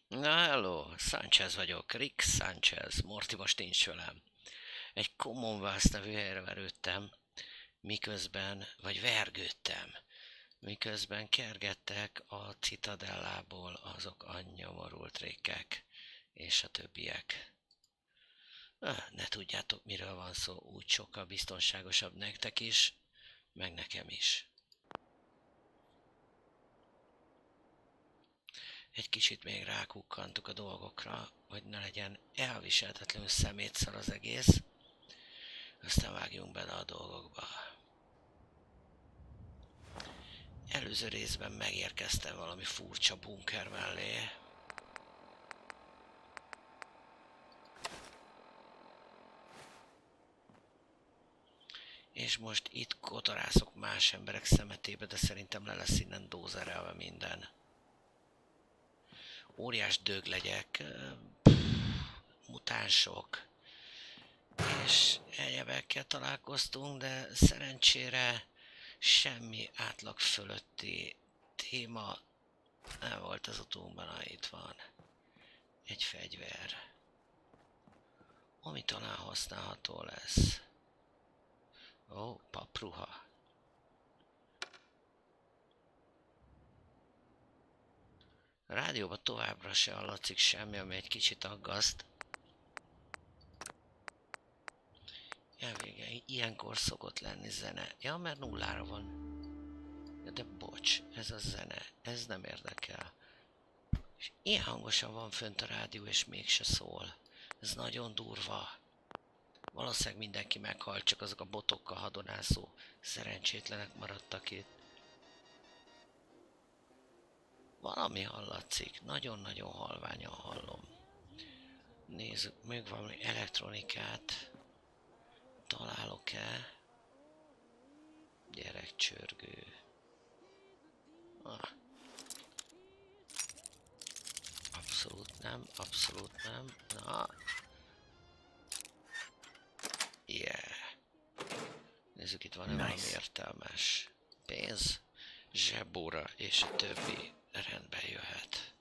Na hello, Sanchez vagyok, Rick Sanchez, Morty most nincs velem. Egy Commonwealth nevű helyre verődtem, vagy vergődtem, miközben kergettek a citadellából azok a nyomorult rékek és a többiek. Ne tudjátok, miről van szó, úgy sokkal biztonságosabb nektek is, meg nekem is. Egy kicsit még rákukkantuk a dolgokra, hogy ne legyen elviselhetetlenül szemétszar az egész. Aztán vágjunk bele a dolgokba. Előző részben megérkeztem valami furcsa bunker mellé. És most itt kotorászok más emberek szemetébe, de szerintem le lesz innen dózerelve minden. Óriás döglegyek, mutánsok és egyebekkel találkoztunk, de szerencsére semmi átlag fölötti téma nem volt az utónkban, itt van egy fegyver, ami talán használható lesz. Ó, papruha. A rádióban továbbra se hallatszik semmi, ami egy kicsit aggaszt. Elvége, ilyenkor szokott lenni zene. Ja, mert nullára van. Ja, de bocs, ez a zene, ez nem érdekel. És ilyen hangosan van fönt a rádió, és mégse szól. Ez nagyon durva. Valószínűleg mindenki meghalt, csak azok a botokkal hadonászó szerencsétlenek maradtak itt. Valami hallatszik, nagyon-nagyon halványan hallom. Nézzük, még valami elektronikát találok-e? Gyerekcsörgő. Abszolút nem, abszolút nem. Na. Yeah. Nézzük, itt van-e valami értelmes. Pénz, zsebóra és a többi rendbe jöhet.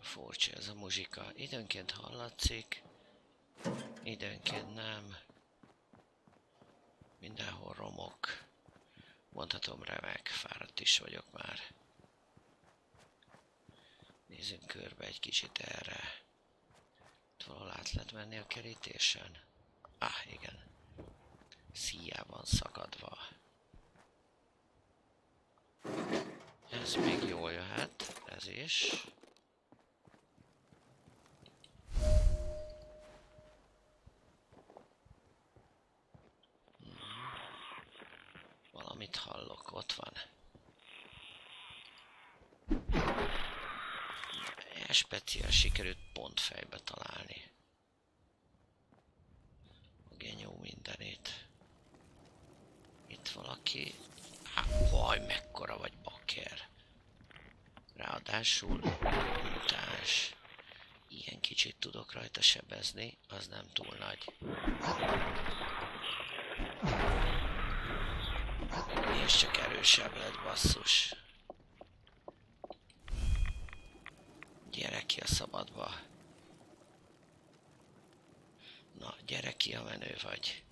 Furcsa ez a muzsika. Időnként hallatszik, időnként nem. Mindenhol romok. Mondhatom, remek, fáradt is vagyok már. Nézzünk körbe egy kicsit erre. Itt valahol át lehet menni a kerítésen? Igen. Szíjá van szakadva. Ez még jól jöhet, ez is. Valamit hallok, ott van. Speciál sikerült pont fejbe találni. A genyó mindenét. Itt valaki. Vaj, mekkora vagy bakker. Ráadásul mutáns. Ilyen kicsit tudok rajta sebezni, az nem túl nagy. És csak erősebb lett, basszus. Gyere ki a szabadba. Na, gyere ki, a menő vagy.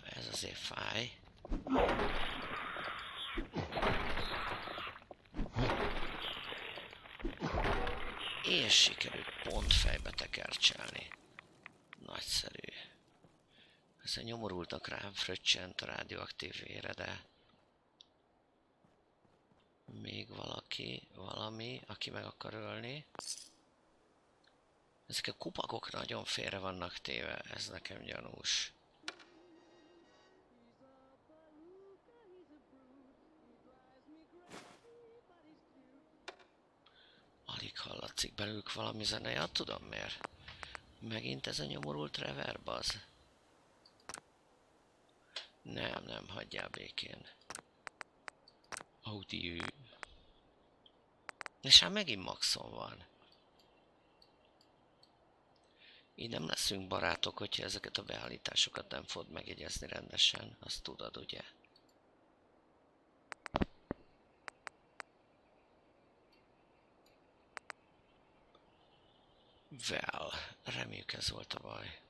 Ez azért fáj. És sikerült pont fejbe tekercselni. Nagyszerű. Ez a nyomorultak rám fröccsent a rádióaktív vére, de még valami, aki meg akar ölni. Ezek a kupakok nagyon félre vannak téve, ez nekem gyanús. Alig hallatszik belőlük valami zene, ja, tudom miért. Megint ez a nyomorult reverb az? Nem, hagyjál békén. Audi. És hát megint maxon van. Így nem leszünk barátok, hogyha ezeket a beállításokat nem fogod megjegyezni rendesen. Azt tudod, ugye? Well, reméljük ez volt a baj.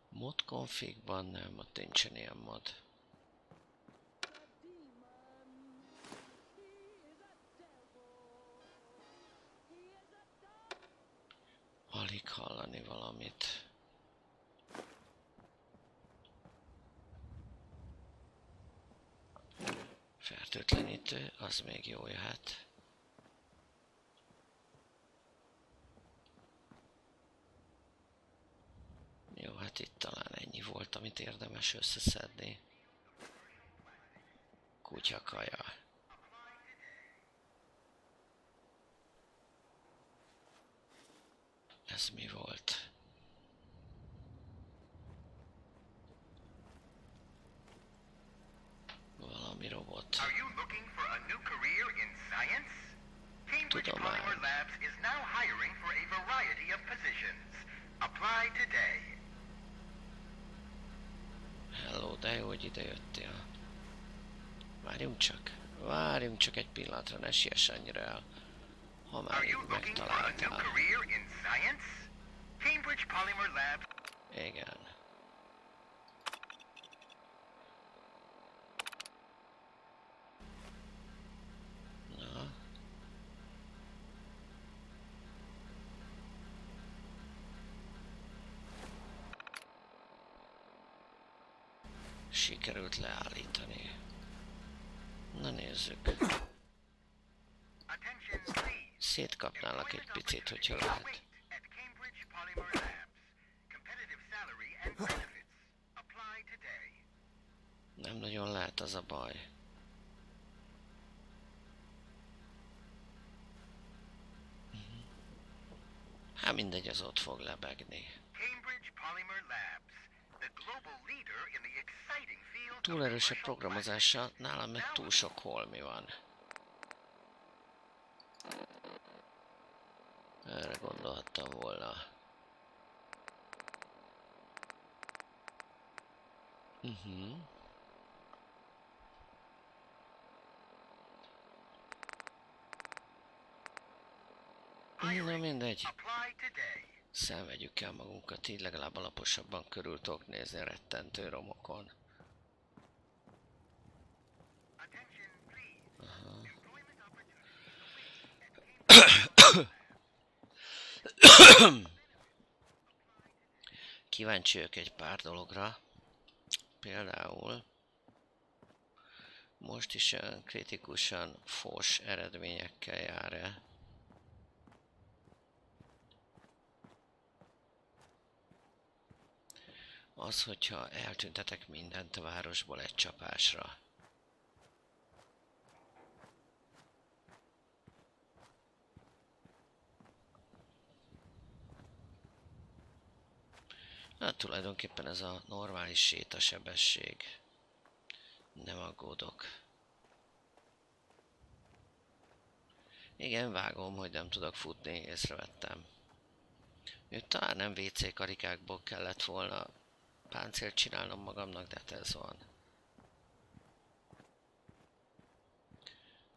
Mod configban nem, ott nincsen ilyen mod. Alig hallani valamit. Fertőtlenítő, az még jó jöhet. Jó, hát itt talán ennyi volt, amit érdemes összeszedni. Kutyakaja. Ez mi volt? Valami robot. Tudomány. Hello, de jó, hogy ide jöttél. Várjunk csak egy pillanatra, ne siess annyira el. Ha már így megtaláltál. Igen. Na. Sikerült leállítani. Na nézzük. Szétkapnálak egy picit, hogyha lehet. Nem nagyon lehet, az a baj. Hát mindegy, az ott fog lebegni. Túl erős a programozása, nálam meg túl sok holmi van. Erre gondolhattam volna. Na mindegy. Szenvedjük el magunkat, így legalább alaposabban körül tudok nézni a rettentő romokon. Kíváncsi vagyok egy pár dologra. Például most is olyan kritikusan fos eredményekkel jár-e. Az, hogyha eltüntetek mindent a városból egy csapásra. Hát tulajdonképpen ez a normális sétasebesség. Nem aggódok. Igen, vágom, hogy nem tudok futni, észrevettem. Talán nem WC karikákból kellett volna páncélt csinálnom magamnak, de hát ez van.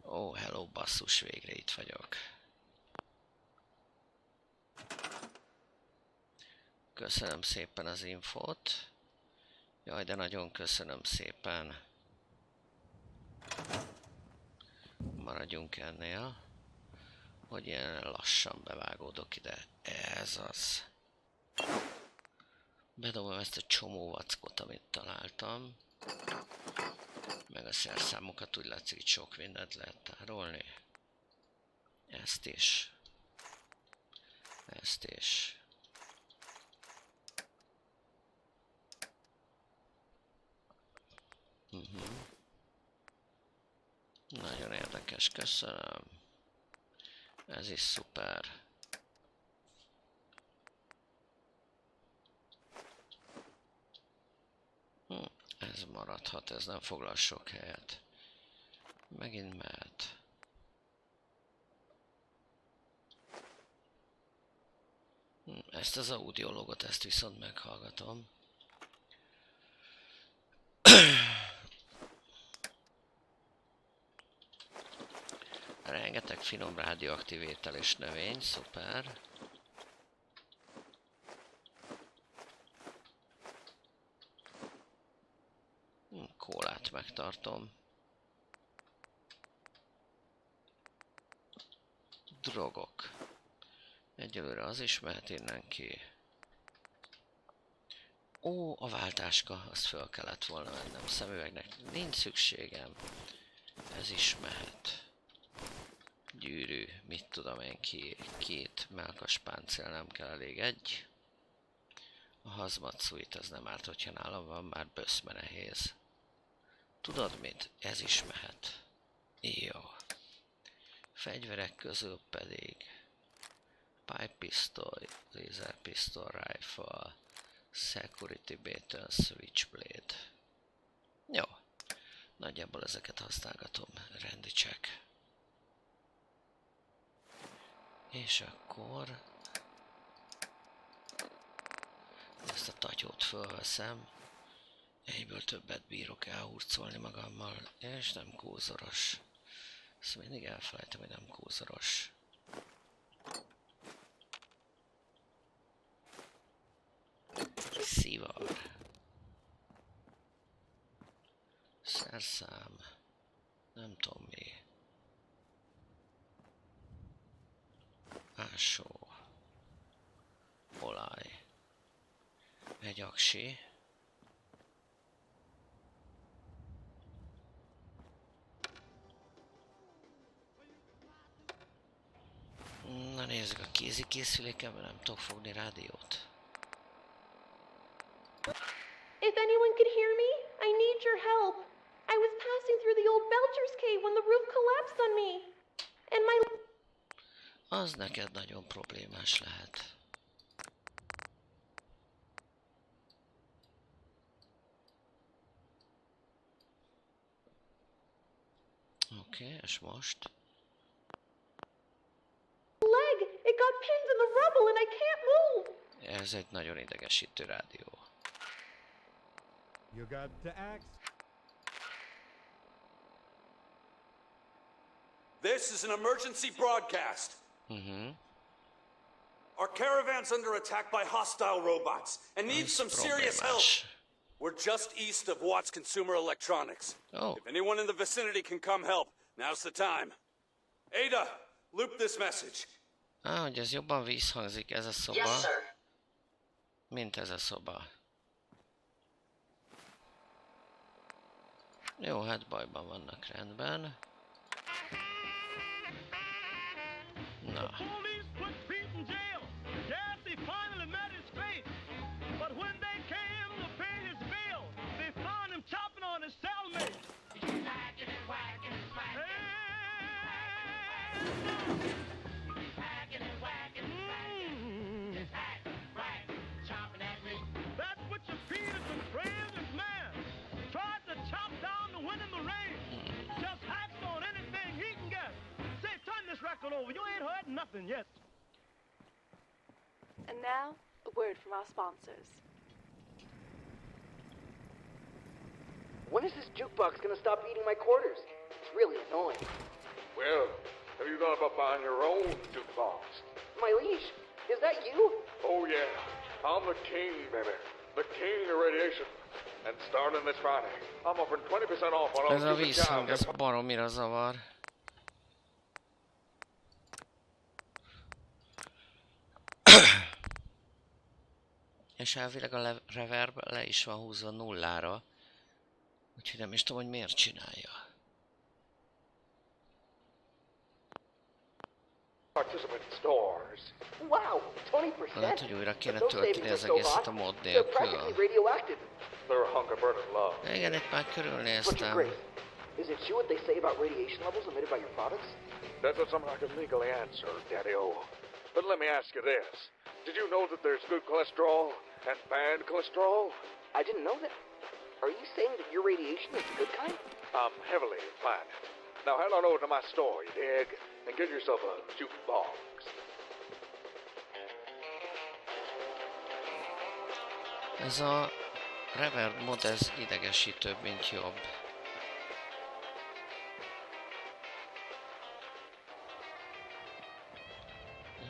Ó, hello basszus, végre itt vagyok. Köszönöm szépen az infót. Jaj, de nagyon köszönöm szépen. Maradjunk ennél, hogy ilyen lassan bevágódok ide. Ez az. Bedobom ezt a csomó vackot, amit találtam. Meg a szerszámokat, úgy látszik, hogy sok mindent lehet tárolni. Ezt is. Ezt is. Nagyon érdekes, köszönöm. Ez is szuper. Ez maradhat, ez nem foglal sok helyet. Megint mehet. Ezt az audiologot, ezt viszont meghallgatom. Rengeteg finom rádióaktív étel és növény, szuper. Kólát megtartom. Drogok. Egyelőre az is mehet innen ki. Ó, a váltáska, azt föl kellett volna vennem. Szemüvegnek nincs szükségem. Ez is mehet. Gyűrű, mit tudom én, két melkas páncél, nem kell, elég egy. A hazmat suit az nem árt, hogyha nálam van, már böszme nehéz. Tudod mit? Ez is mehet. Jó. Fegyverek közül pedig pipepisztoly, lézerpisztoly, rifle, security baton, switchblade. Jó. Nagyjából ezeket használgatom. Rendi check. És akkor ezt a tatyót fölveszem. Egyből többet bírok elhurcolni magammal, és nem kózoros. Ezt mindig elfelejtem, hogy nem kózoros. Szivar. Szerszám. Nem tudom mi. Ásó. Olaj. Egy aksi. Na nézzük a kézikészülékemben, nem tudok fogni rádiót. If anyone could hear me, I need your help. I was passing through the old Belcher's cave when the roof collapsed on me. And my... Az neked nagyon problémás lehet. Oké, és most? leg, it got pinned in the rubble and I can't move. Ez egy nagyon idegesítő rádió. You got Thanx? This is an emergency broadcast. Our caravan's under attack by hostile robots and needs some serious help. We're just east of Watts Consumer Electronics. Oh. If anyone in the vicinity can come help, now's the time. Ada, loop this message. Hogy ez jobban visszhangzik ez a szoba, Yes, sir. mint ez a szoba. Jó, hát bajban vannak, rendben. Na. Over. You ain't heard nothing yet. And now, a word from our sponsors. When is this jukebox gonna stop eating my quarters? It's really annoying. Well, have you thought about buying your own jukebox? My liege, is that you? Oh yeah, I'm the king, baby. The king of radiation. And starting this Friday, I'm offering 20% off on all Ez a music vízhang, jobs. ez baromira zavar. És elvileg a reverb le is van húzva nullára. Úgyhogy nem is tudom, hogy miért csinálja. Participant stores. Wow, 20%? Lehet, hogy újra kéne But those tölteni savings az are so egészet hot, a mod they're nélkül. practically radioactive. They're a hunk of burning love. Igen, itt már But körülnéztem. Grace, is it true what they say about radiation levels emitted by your products? That's not something I can legally answer, Daddy-O. But let me ask you this. Did you know that there's good cholesterol and bad cholesterol? I didn't know that. Are you saying that your radiation is the good kind? I'm heavily inclined. Now head on over to my store, you dig, and get yourself a jukebox. Ez a reverb mod, ez idegesítőbb, mint jobb.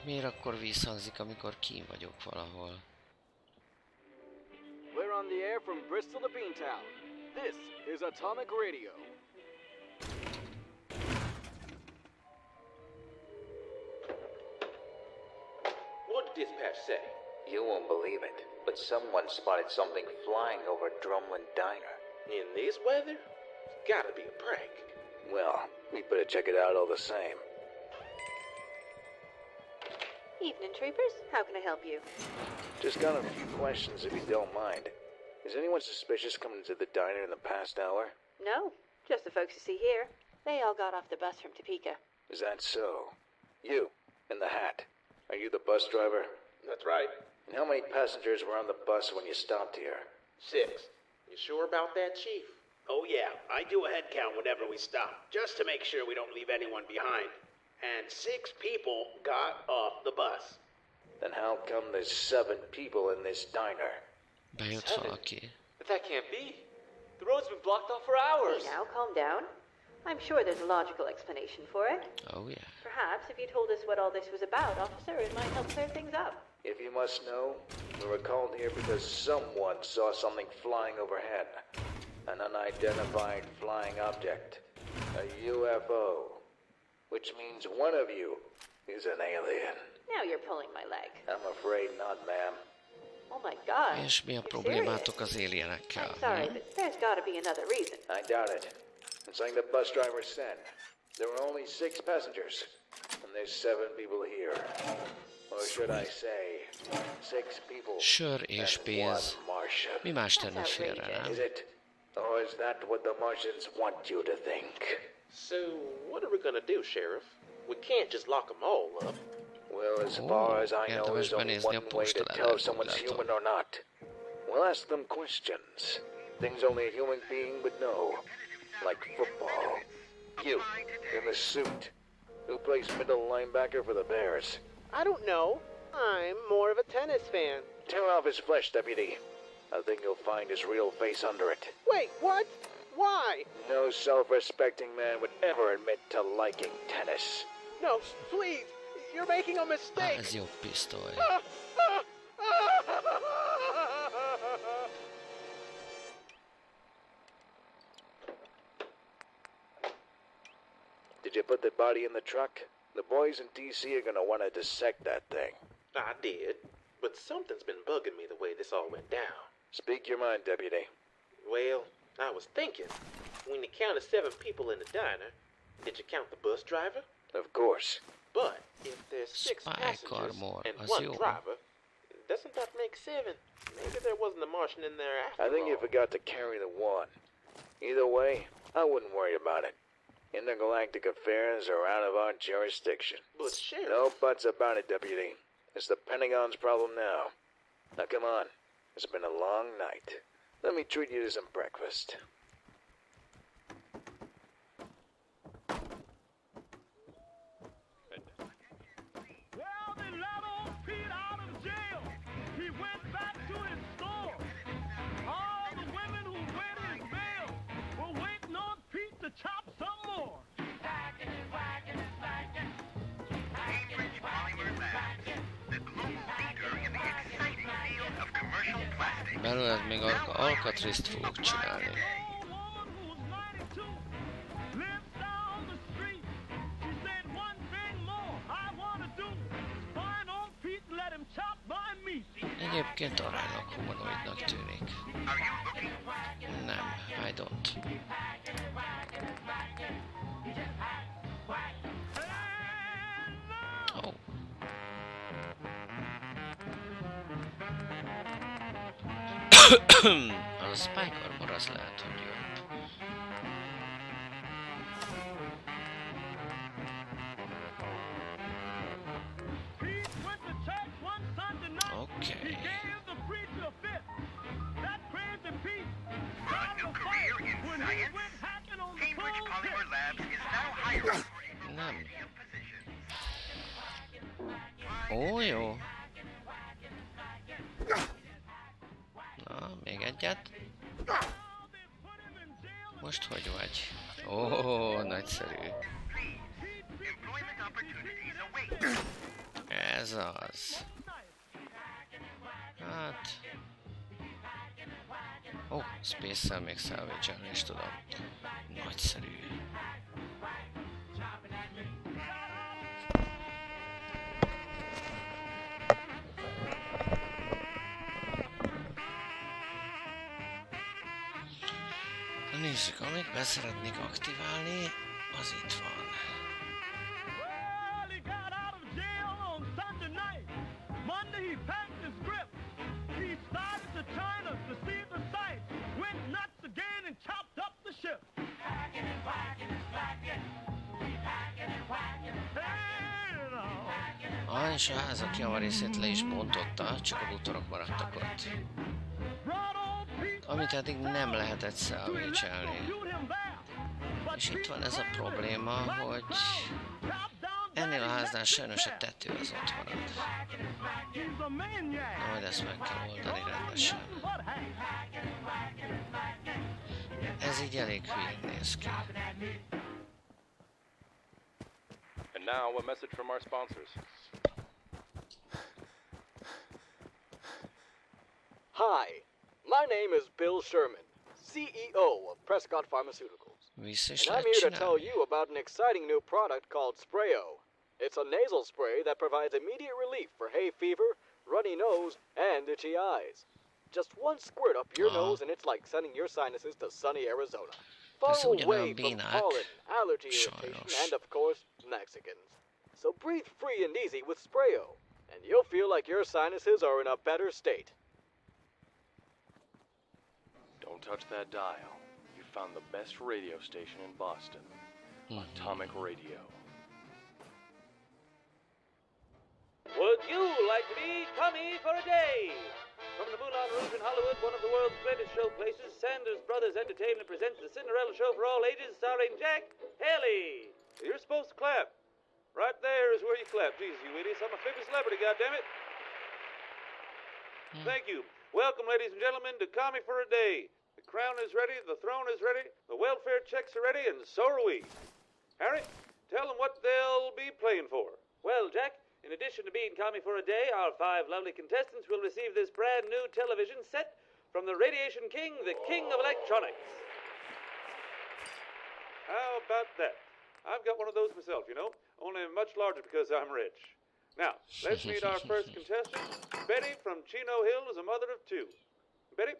Miért akkor visszhangzik, amikor kín vagyok valahol? We're on the air from Bristol to Beantown. This is Atomic Radio. What did dispatch say? You won't believe it, but someone spotted something flying over Drumlin Diner. In this weather? It's gotta be a prank. Well, we better check it out all the same. Evening, troopers. How can I help you? Just got a few questions if you don't mind. Is anyone suspicious coming to the diner in the past hour? No, just the folks you see here. They all got off the bus from Topeka. Is that so? You, in the hat. Are you the bus driver? That's right. And how many passengers were on the bus when you stopped here? 6. You sure about that, Chief? Oh yeah, I do a head count whenever we stop, just to make sure we don't leave anyone behind. And 6 people got off the bus. Then how come there's 7 people in this diner? Bejött valaki. But that can't be. The road's been blocked off for hours. Hey now, calm down. I'm sure there's a logical explanation for it. Oh yeah. Perhaps if you told us what all this was about, officer, it might help clear things up. If you must know, we were called here because someone saw something flying overhead. An unidentified flying object. A UFO. Which means one of you is an alien. Now you're pulling my leg. I'm afraid not, ma'am. Oh my god. És mi a You're problémátok az serious? alienekkel? I'm sorry, but there's gotta be another reason. I doubt it. It's like the bus driver said. There were only 6 passengers. And there's 7 people here. Or should I say, 6 people Sör és and pénz. one Martian. Mi más tenne félre, nem? Is it? Or is that what the Martians want you to think? So, what are we gonna do, Sheriff? We can't just lock them all up. Well, as far as I know, érdemes there's only benézni a one way to tell if postaládába, someone's látom. human or not. We'll ask them questions. Things only a human being would know. Like football. You, in the suit. Who plays middle linebacker for the Bears? I don't know. I'm more of a tennis fan. Tear off his flesh, deputy. I think you'll find his real face under it. Wait, what? Why? No self-respecting man would ever admit to liking tennis. No, please. You're making a Ah, mistake. ez jobb pisztoly. Did you put the body in the truck? The boys in D.C. are gonna want to dissect that thing. I did, but something's been bugging me the way this all went down. Speak your mind, deputy. Well, I was thinking, when you counted 7 people in the diner, did you count the bus driver? Of course. But if there's 6 Spike passengers armor, and az 1 jó. driver, doesn't that make 7? Maybe there wasn't a Martian in there after I think you all. forgot to carry the 1. Either way, I wouldn't worry about it. Intergalactic affairs are out of our jurisdiction. But Sheriff... No buts about it, deputy. It's the Pentagon's problem now. Now come on. It's been a long night. Let me treat you to some breakfast. Well, they let old Pete out of jail. He went back to his store. All the women who went in bail were waiting on Pete to chop some more. Belőled még alkatrészt fogok csinálni. Old woman who was 92 lives down the street. She said one thing more I want to do. Find old Pete and let him chop my meat. Egyébként aránylag humanoidnak tűnik. Nem, I don't. Oh. Az a Spike Armor az lehet, hogy jobb. Pete went to church one Sunday night. He Okay. gave the preacher a fit. That crazy Pete For a new career in when he science, went hacking on the Cambridge cold Polymer pit. Labs is now hiring for a Nem. variety of positions. Ó, jó. egyet. Most hogy vagy? Ó, nagyszerű. Ez az. Hát... Ó, Space-szel még salvage-elni is tudom. Nagyszerű. Nézzük, amit be szeretnék aktiválni, az itt van. Well, he got out of jail on Sunday night. Monday he packed his grip. He started to China to see the sights. Went nuts again and chopped up the ship. Packing and whacking and slacking. Packing and whacking and slacking. És a házak javarészét le is bontotta, csak a bútorok maradtak ott. Amit eddig nem lehetett salvage-elni. És itt van ez a probléma, hogy ennél a háznál sajnos a tető az ott marad. Na, majd ezt meg kell oldani rendesen. Ez így elég hülyén néz ki. And now a message from our sponsors. Hi, my name is Bill Sherman, CEO of Prescott Pharmaceuticals. And I'm here to tell you about an exciting new product called Sprayo. It's a nasal spray that provides immediate relief for hay fever, runny nose, and itchy eyes. Just one squirt up your nose and it's like sending your sinuses to sunny Arizona. Far away from pollen, allergy irritation, and of course, Mexicans. So breathe free and easy with Sprayo, and you'll feel like your sinuses are in a better state. Don't touch that dial. You found the best radio station in Boston. Atomic Radio. Would you like to be Tommy for a day? From the Moulin Rouge in Hollywood, one of the world's greatest show places, Sanders Brothers Entertainment presents the Cinderella Show for all ages, starring Jack Haley. You're supposed to clap. Right there is where you clap. Jesus, you idiots, I'm a famous celebrity, goddammit. Thank you. Welcome, ladies and gentlemen, to Tommy for a Day. The crown is ready, the throne is ready, the welfare checks are ready, and so are we. Harry, tell them what they'll be playing for. Well, Jack, in addition to being Tommy for a Day, our 5 lovely contestants will receive this brand new television set from the Radiation King, the King of Electronics. How about that? I've got one of those myself, you know, only much larger because I'm rich. Now, let's meet our first contestant. Betty from Chino Hill is a mother of 2. Betty,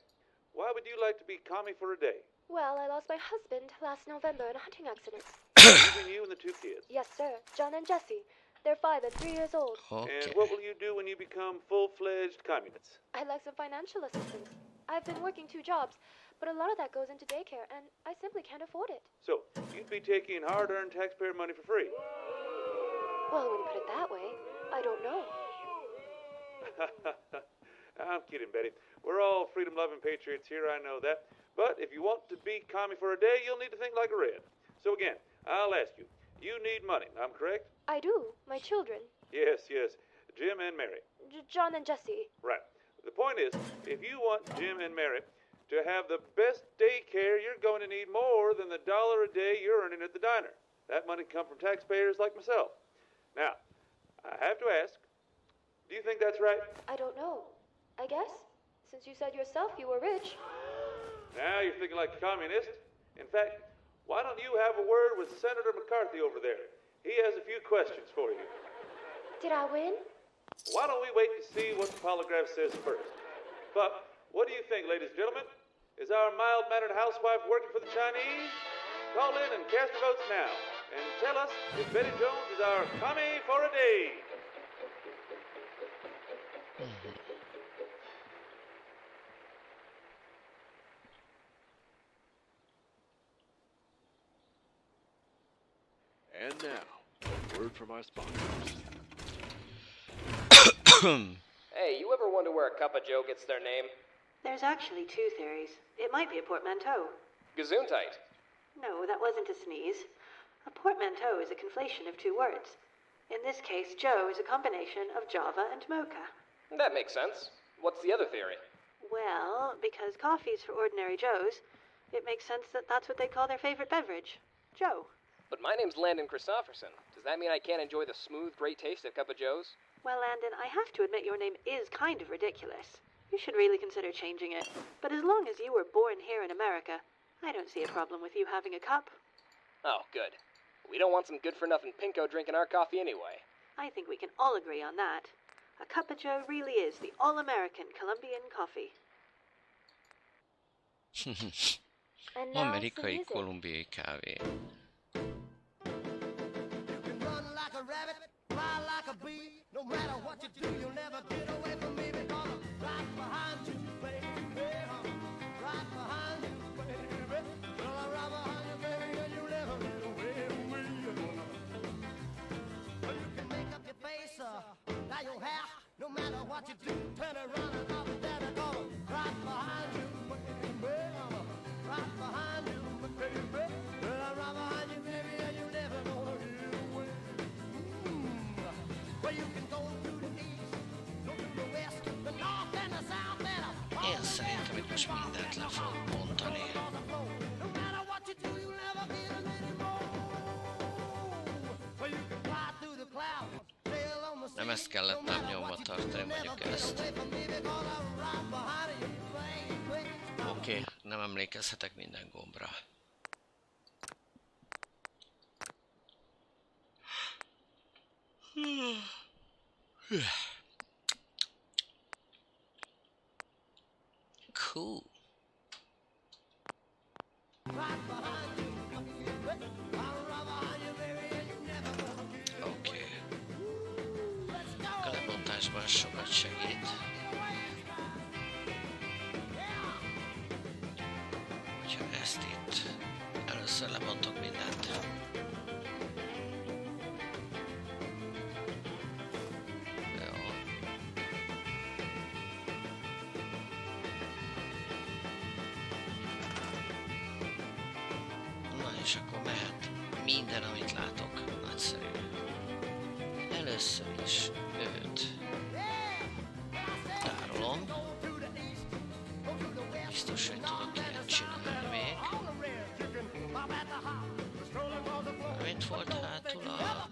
why would you like to be Tommy for a Day? Well, I lost my husband last November in a hunting accident. Leaving you and the 2 kids. Yes, sir. John and Jessie. They're 5 and 3 years old. Okay. And what will you do when you become full-fledged communists? I'd like some financial assistance. I've been working 2 jobs, but a lot of that goes into daycare, and I simply can't afford it. So, you'd be taking hard-earned taxpayer money for free? Well, when you put it that way, I don't know. I'm kidding, Betty. We're all freedom-loving patriots here, I know that. But if you want to be commie for a day, you'll need to think like a red. So again, I'll ask you. You need money, I'm correct? I do. My children. Yes, yes. Jim and Mary. John and Jessie. Right. The point is, if you want Jim and Mary to have the best daycare, you're going to need more than the $1 a day you're earning at the diner. That money can come from taxpayers like myself. Now, I have to ask, do you think that's right? I don't know. I guess. Since you said yourself you were rich. Now you're thinking like a communist. In fact, why don't you have a word with Senator McCarthy over there? He has a few questions for you. Did I win? Why don't we wait to see what the polygraph says first? But what do you think, ladies and gentlemen? Is our mild-mannered housewife working for the Chinese? Call in and cast your votes now. And tell us if Betty Jones is our commie for a day. And now, a word from our sponsors. Hey, you ever wonder where a cup of joe gets their name? There's actually 2 theories. It might be a portmanteau. Gesundheit. No, that wasn't a sneeze. A portmanteau is a conflation of 2 words. In this case, Joe is a combination of Java and Mocha. That makes sense. What's the other theory? Well, because coffee's for ordinary Joes, it makes sense that that's what they call their favorite beverage. Joe. But my name's Landon Christopherson. Does that mean I can't enjoy the smooth, great taste of Cup of Joe's? Well, Landon, I have to admit your name is kind of ridiculous. You should really consider changing it. But as long as you were born here in America, I don't see a problem with you having a cup. Oh, good. We don't want some good-for-nothing pinko drink in our coffee anyway. I think we can all agree on that. A Cup of Joe really is the all-American Colombian coffee. Amerikai kolumbiai kávé. No matter what you do, you'll never get away from me because I'm right behind you, baby. Right behind you, baby. Well, I'm right behind you, baby, and you'll never get away from me. Well, you can make up your face, dye your hair. No matter what you do, turn around and I'll be there because I'm right behind you, baby. Right behind you, baby. Well, I'm right behind you, baby, and you'll never gonna get away. Well, you can go to the east, go to the west, the north and the south and Én szerintem itt most mindent le fogok bontani. no matter what you do, you'll never get it anymore. Well, you can fly through the clouds, sail on the sea. Nem ezt kellett nem nyomva tartani, mondjuk ezt. Oké, nem emlékezhetek minden gombra. Cool. Oké. A lebontásban sokat segít. Hogyha ezt itt először lebontok mindent. És akkor mehet minden, amit látok. Nagyszerű. Először is őt tárolom. Biztos, hogy tudok ilyet csinálni még. Mint volt hátul a...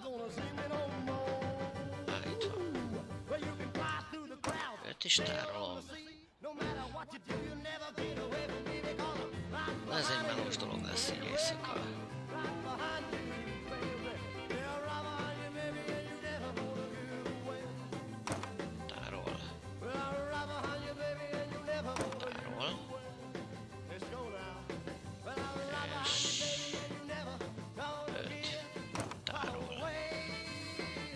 Itt van. Őt is tárolom. Ez egy melós dolog lesz így éjszaka. Tárol. Tárol. És... Öt. Tárol.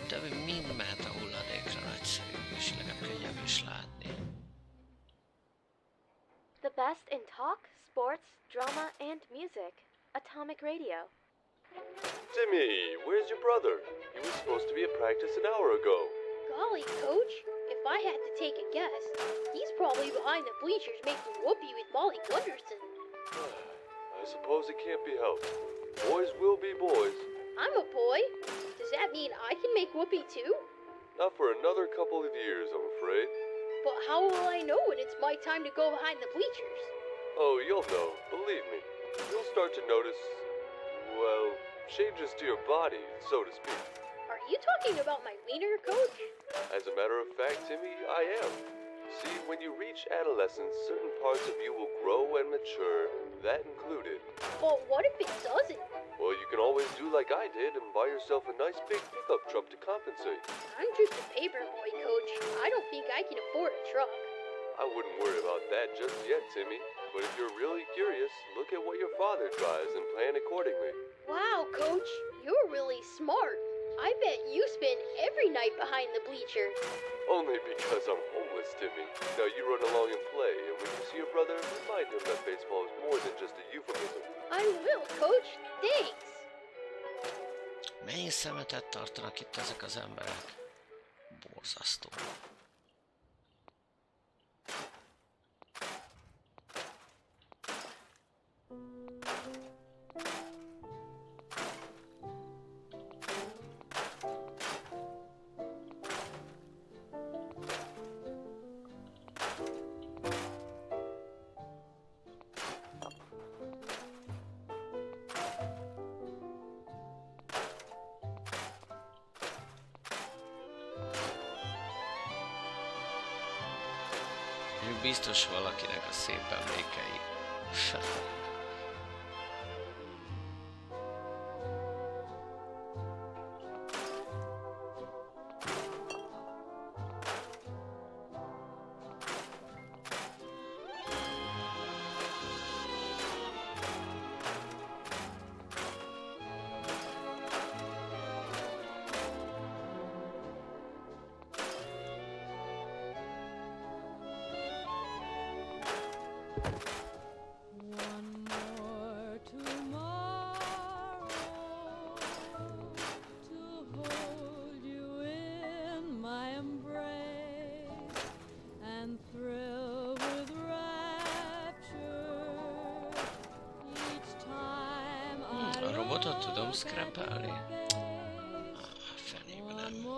Többi mind mehet a hulladékra, nagyszerű, és legalább könnyebb is látni. The best in talk, sports, drama, and music. Atomic Radio. Timmy, where's your brother? He was supposed to be at practice an hour ago. Golly, Coach, if I had to take a guess, he's probably behind the bleachers making whoopee with Molly Gunderson. I suppose it can't be helped. Boys will be boys. I'm a boy. Does that mean I can make whoopee too? Not for another couple of years, I'm afraid. But how will I know when it's my time to go behind the bleachers? Oh, you'll know. Believe me. You'll start to notice, well, changes to your body, so to speak. Are you talking about my wiener, Coach? As a matter of fact, Timmy, I am. See, when you reach adolescence, certain parts of you will grow and mature, that included. But what if it doesn't? Well, you can always do like I did and buy yourself a nice big pickup truck to compensate. I'm just a paper boy, Coach. I don't think I can afford a truck. I wouldn't worry about that just yet, Timmy. But if you're really curious, look at what your father drives and plan accordingly. Wow, Coach, you're really smart. I bet you spend every night behind the bleachers. Only because I'm homeless, Timmy. Now you run along and play, and when you see your brother, remind him that baseball is more than just a euphemism. I will, Coach. Thanks. Mennyi szemetet tartanak itt ezek az emberek? Borzasztó. Biztos valakinek a szép emlékei. A robotot tudom scrapelni? Fenébe nem.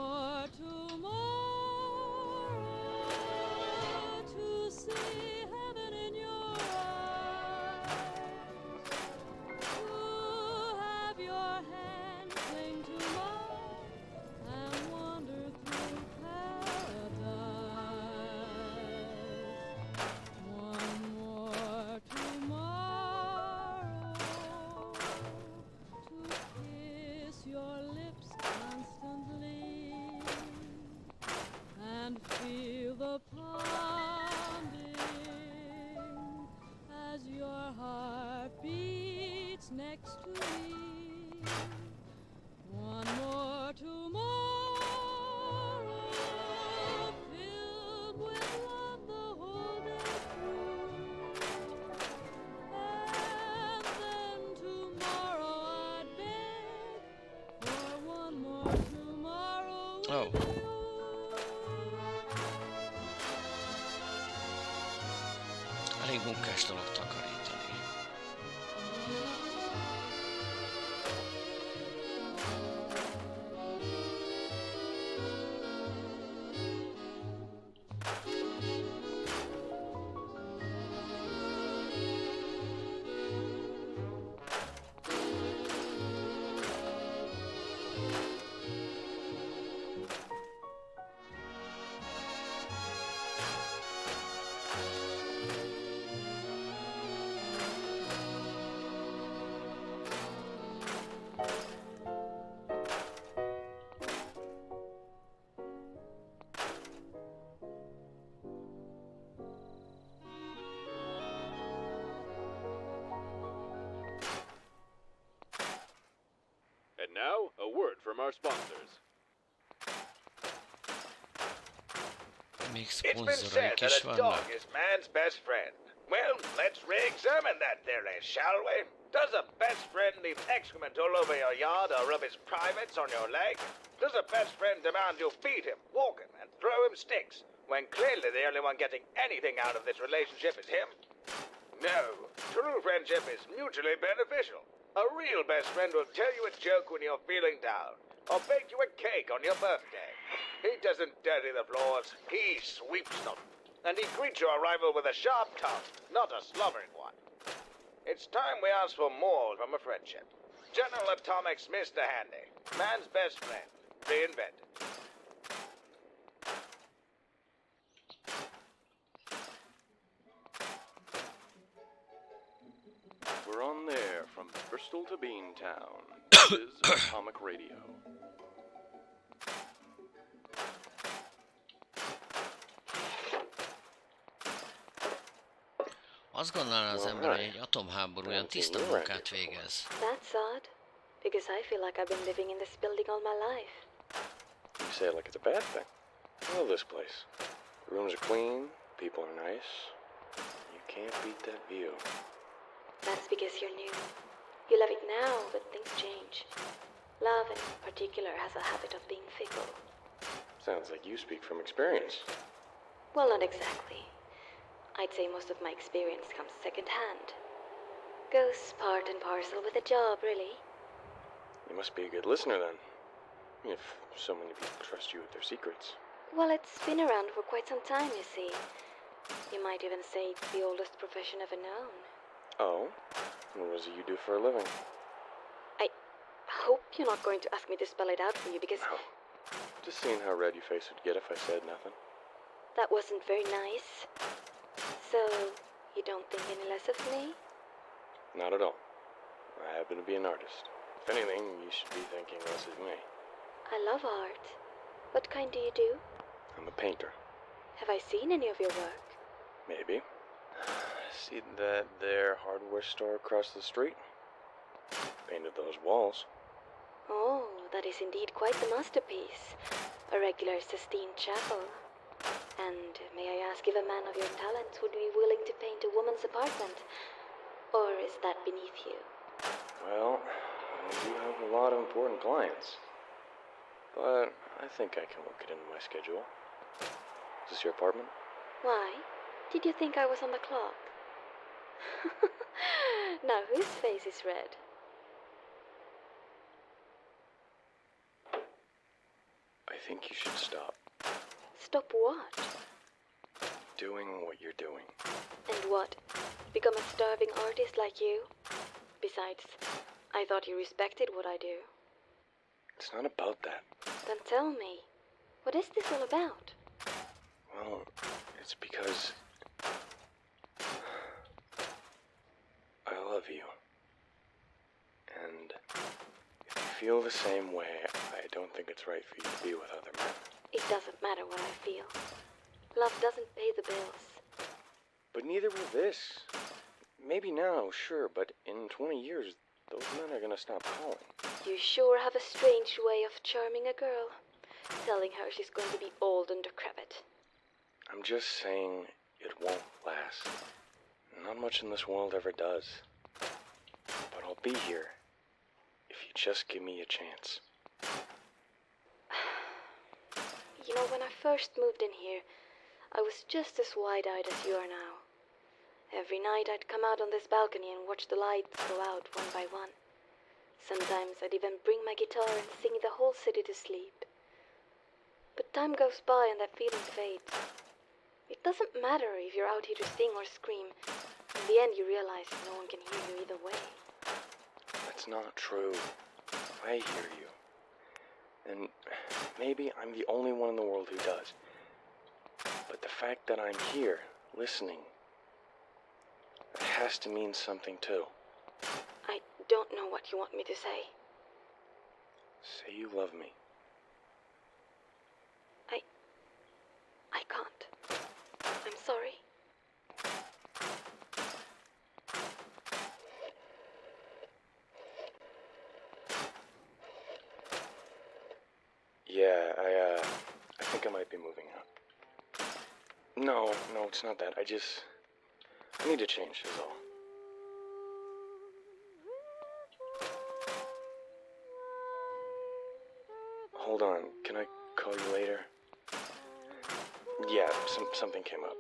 Oh. Elég munkás dolog takarítani. And now, a word from our sponsors. It's been said that a dog is man's best friend. Well, let's re-examine that theory, shall we? Does a best friend leave excrement all over your yard or rub his privates on your leg? Does a best friend demand you feed him, walk him, and throw him sticks, when clearly the only one getting anything out of this relationship is him? No, true friendship is mutually beneficial. A real best friend will tell you a joke when you're feeling down, or bake you a cake on your birthday. He doesn't dirty the floors, he sweeps them. And he greets your arrival with a sharp tongue, not a slobbering one. It's time we ask for more from a friendship. General Atomics Mr. Handy, man's best friend, reinvented. We're on there from Bristol to Beantown. This is Atomic Radio. Azt gondolná az ember, hogy egy atomháború olyan tiszta munkát végez. That's odd, because I feel like I've been living in this building all my life. You say it like it's a bad thing. I love this place. The rooms are clean, people are nice. You can't beat that view. That's because you're new. You love it now, but things change. Love, in particular, has a habit of being fickle. Sounds like you speak from experience. Well, not exactly. I'd say most of my experience comes second-hand. Goes part and parcel with the job, really. You must be a good listener, then. If so many people trust you with their secrets. Well, it's been around for quite some time, you see. You might even say it's the oldest profession ever known. Oh? What is it you do for a living? I hope you're not going to ask me to spell it out for you, because... No. Just seeing how red your face would get if I said nothing. That wasn't very nice. So, you don't think any less of me? Not at all. I happen to be an artist. If anything, you should be thinking less of me. I love art. What kind do you do? I'm a painter. Have I seen any of your work? Maybe. See that there hardware store across the street? Painted those walls. Oh, that is indeed quite the masterpiece. A regular Sistine Chapel. And may I ask if a man of your talents would be willing to paint a woman's apartment? Or is that beneath you? Well, I do have a lot of important clients. But I think I can work it into my schedule. Is this your apartment? Why? Did you think I was on the clock? Now whose face is red? I think you should stop. Stop what? Doing what you're doing. And what? Become a starving artist like you? Besides, I thought you respected what I do. It's not about that. Then tell me, what is this all about? Well, it's because I love you. And if you feel the same way, I don't think it's right for you to be with other men. It doesn't matter what I feel. Love doesn't pay the bills. But neither will this. Maybe now, sure, but in 20 years, those men are gonna stop calling. You sure have a strange way of charming a girl. Telling her she's going to be old and decrepit. I'm just saying it won't last. Not much in this world ever does. But I'll be here if you just give me a chance. You know, when I first moved in here, I was just as wide-eyed as you are now. Every night I'd come out on this balcony and watch the lights go out one by one. Sometimes I'd even bring my guitar and sing the whole city to sleep. But time goes by and that feeling fades. It doesn't matter if you're out here to sing or scream. In the end you realize no one can hear you either way. That's not true. I hear you. And maybe I'm the only one in the world who does. But the fact that I'm here, listening, it has to mean something too. I don't know what you want me to say. Say you love me. I can't. I'm sorry. Yeah, I think I might be moving out. No, it's not that. I need to change, is all. Hold on, can I call you later? Yeah, something came up.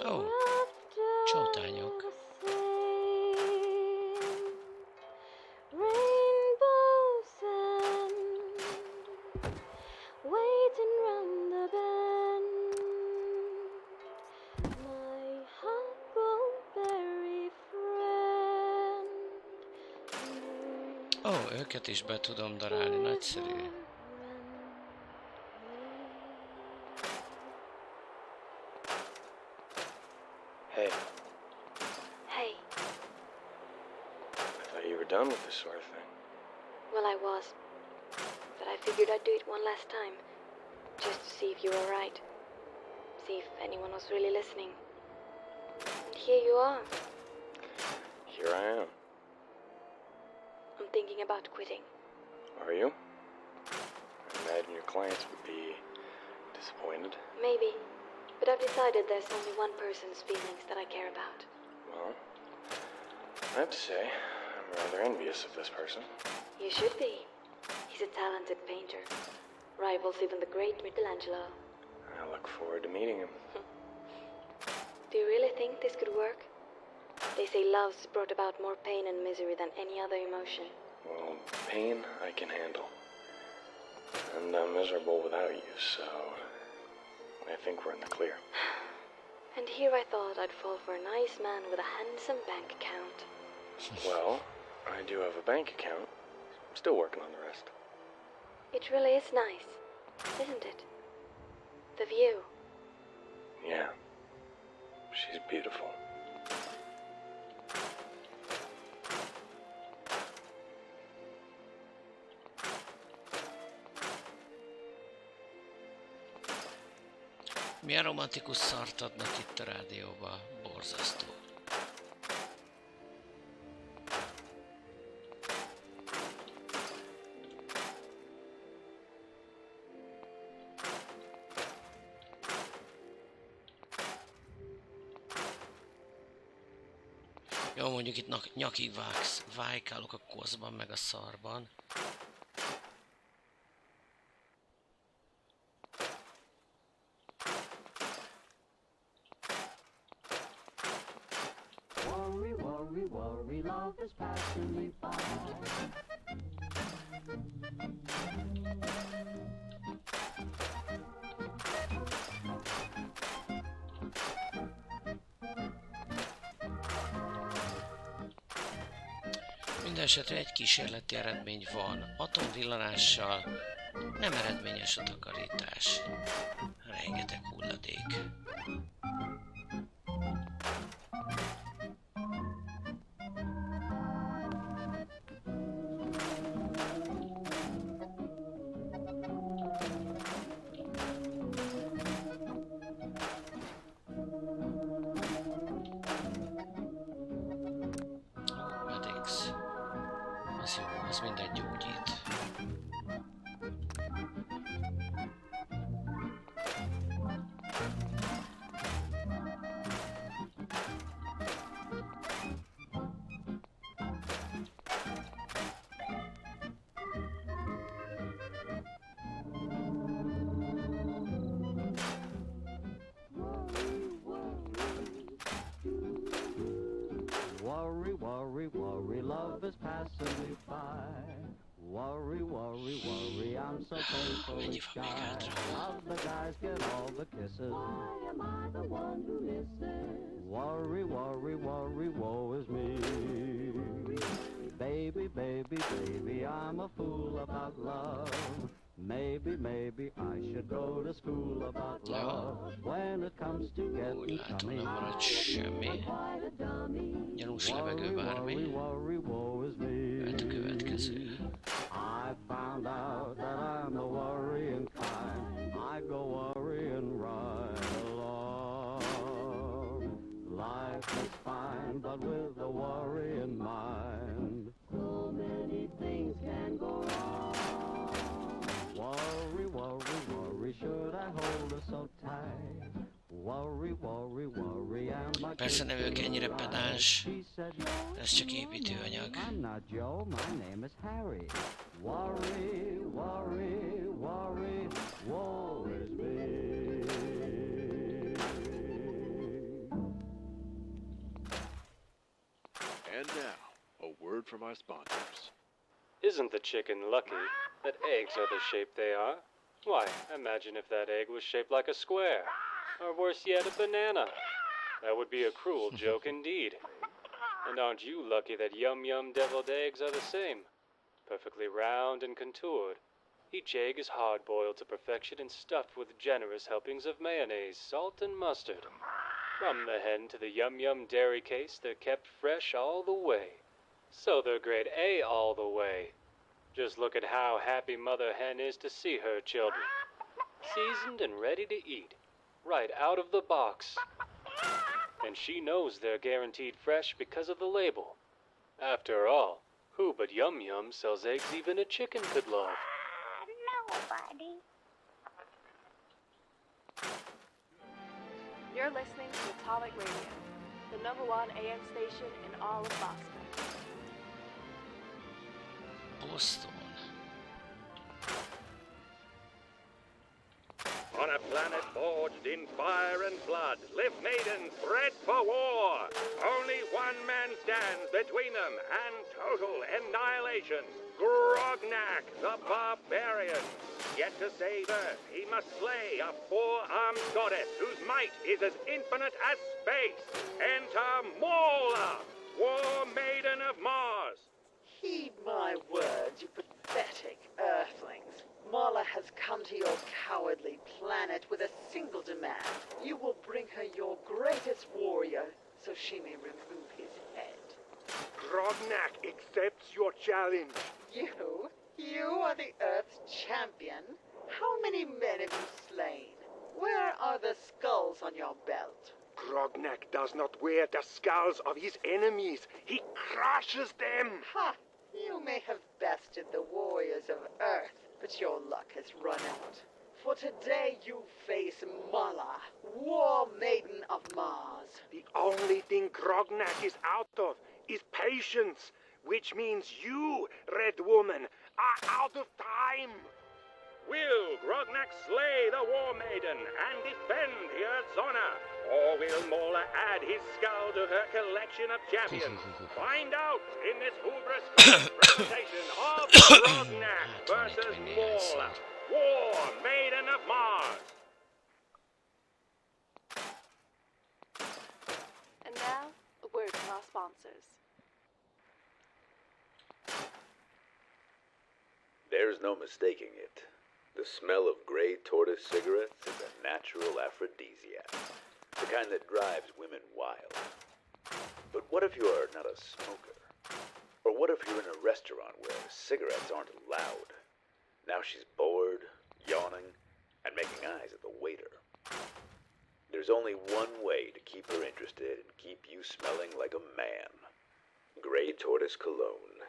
Ó, csótányok. Ó, őket is be tudom darálni, nagyszerű. Hey. Hey. I thought you were done with this sort of thing. Well, I was. But I figured I'd do it one last time. Just to see if you were right. See if anyone was really listening. And here you are. Here I am. I'm thinking about quitting. Are you? imagine your clients would be disappointed. Maybe. But I've decided there's only one person's feelings that I care about. Well, I have to say, I'm rather envious of this person. You should be. He's a talented painter. Rivals even the great Michelangelo. I look forward to meeting him. Do you really think this could work? They say love's brought about more pain and misery than any other emotion. Well, pain I can handle. And I'm miserable without you, so I think we're in the clear. And here I thought I'd fall for a nice man with a handsome bank account. Well, I do have a bank account. I'm still working on the rest. It really is nice, isn't it? The view. Yeah. She's beautiful. Milyen romantikus szart adnak itt a rádióba, borzasztó. Jó, mondjuk itt nyakig vájkálok a koszban meg a szarban. Worry, worry, worry, love is passing me by. Mindenesetre egy kísérleti eredmény van. Atomvillanással nem eredményes a takarítás. Rengeteg hulladék. Az jó, az minden gyógyít. Worry, worry, worry, love is passing me by. Worry, worry, worry, I'm so painfully shy. All the guys get all the kisses. Why am I the one who misses? Worry, worry, worry, woe is me. Baby, baby, baby, I'm a fool about love. Maybe, maybe I should go to school about love. When it comes to getting chummy, quite a dummy. Worry, worry, worry, woe is me. I found out that I'm the worrying kind. I go worrying right along. Life is fine, but with a worrying mind, so many things can go wrong. Worry, worry, worry, should I hold her so tight? Worry, worry, worry, am I Persze nem ők ennyire pedáns, ez csak építőanyag. I'm not Joe, my name is Harry. Worry, worry, worry, woe is me. And now, a word from our sponsors. Isn't the chicken lucky that eggs are the shape they are? Why, imagine if that egg was shaped like a square. Or worse yet, a banana. That would be a cruel joke indeed. And aren't you lucky that yum-yum deviled eggs are the same? Perfectly round and contoured. Each egg is hard-boiled to perfection and stuffed with generous helpings of mayonnaise, salt, and mustard. From the hen to the yum-yum dairy case, they're kept fresh all the way. So they're grade A all the way. Just look at how happy Mother Hen is to see her children. Seasoned and ready to eat. Right out of the box. And she knows they're guaranteed fresh because of the label. After all, who but Yum Yum sells eggs even a chicken could love? Nobody. You're listening to Atomic Radio, the #1 AM station in all of Boston. Boston. On a planet forged in fire and blood, live maidens bred for war. Only one man stands between them and total annihilation. Grognak, the barbarian. Yet to save Earth, he must slay a four-armed goddess whose might is as infinite as space. Enter Mola, war maiden of Mars. Heed my words, you pathetic earthlings. Mala has come to your cowardly planet with a single demand. You will bring her your greatest warrior, so she may remove his head. Grognak accepts your challenge. You are the Earth's champion? How many men have you slain? Where are the skulls on your belt? Grognak does not wear the skulls of his enemies. He crushes them. Ha! You may have bested the warriors of Earth, but your luck has run out. For today you face Mala, war maiden of Mars. The only thing Grognak is out of is patience, which means you, Red Woman, are out of time. Will Grognak slay the War Maiden and defend the Earth's honor? Or will Mola add his skull to her collection of champions? Find out in this hubris presentation of Grognak versus Mola, War Maiden of Mars. And now, a word from our sponsors. There's no mistaking it. The smell of gray tortoise cigarettes is a natural aphrodisiac, the kind that drives women wild. But what if you're not a smoker? Or what if you're in a restaurant where cigarettes aren't allowed? Now she's bored, yawning, and making eyes at the waiter. There's only one way to keep her interested and keep you smelling like a man. Gray Tortoise Cologne.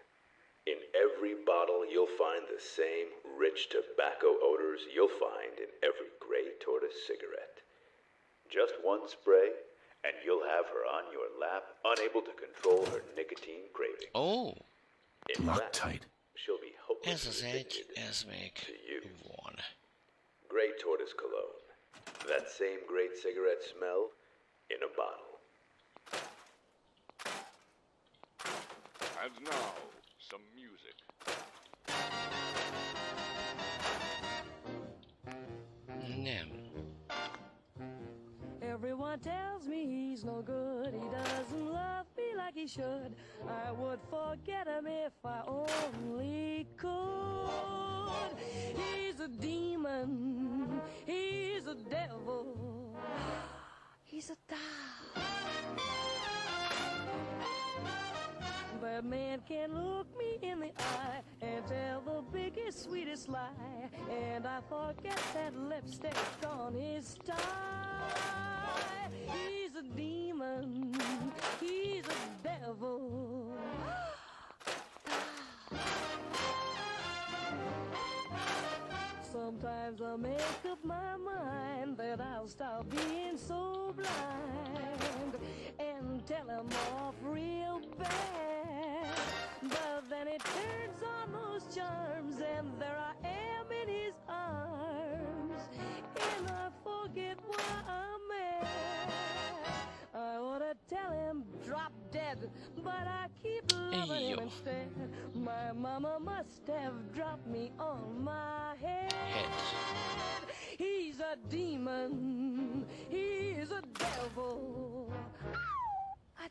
In every bottle, you'll find the same rich tobacco odors you'll find in every Gray Tortoise cigarette. Just one spray, and you'll have her on your lap, unable to control her nicotine craving. Oh, In fact, she'll be ez az hopelessly egy, ez még van. Gray Tortoise Cologne. That same great cigarette smell in a bottle. And now, some music. Nem. Everyone tells me he's no good. He doesn't love me like he should. I would forget him if I only could. He's a demon. He's a devil. He's a That man can look me in the eye and tell the biggest, sweetest lie. And I forget that lipstick on his tie. He's a demon. He's a devil. Sometimes I make up my mind that I'll stop being so blind and tell him off real bad. But then it turns on those charms and there I am in his arms and I forget why I'm mad. I oughta tell him drop dead, but I keep loving him instead. My mama must have dropped me on my head. He's a demon. He's a devil. A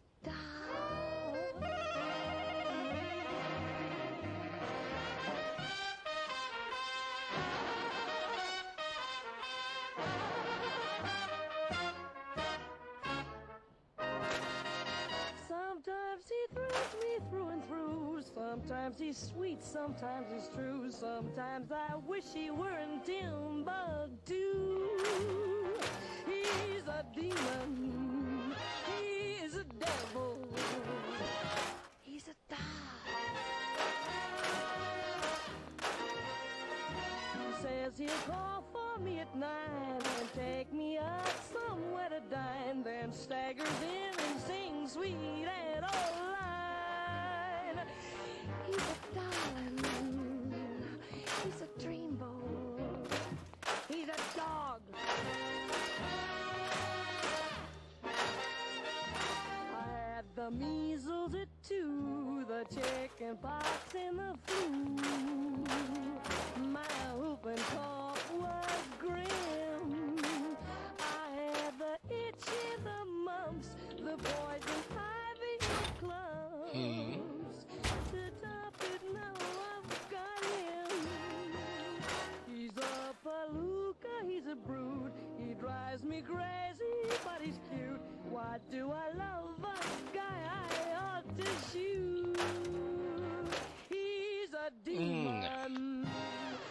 Sometimes he thrills me through and through. Sometimes he's sweet, sometimes he's true. Sometimes I wish he were in Timbuktu. He's a demon. He's a devil. He's a sweet and old line. He's a darling, he's a dreamboat, he's a dog. I had the measles at 2, the chicken pox and the flu. My whooping cough was grim. I had the itch and the mumps, the poison ivy and clumps. To top it, now I've got him. He's a palooka, he's a brood. He drives me crazy, but he's cute. Why do I love a guy I ought to shoot? He's a demon.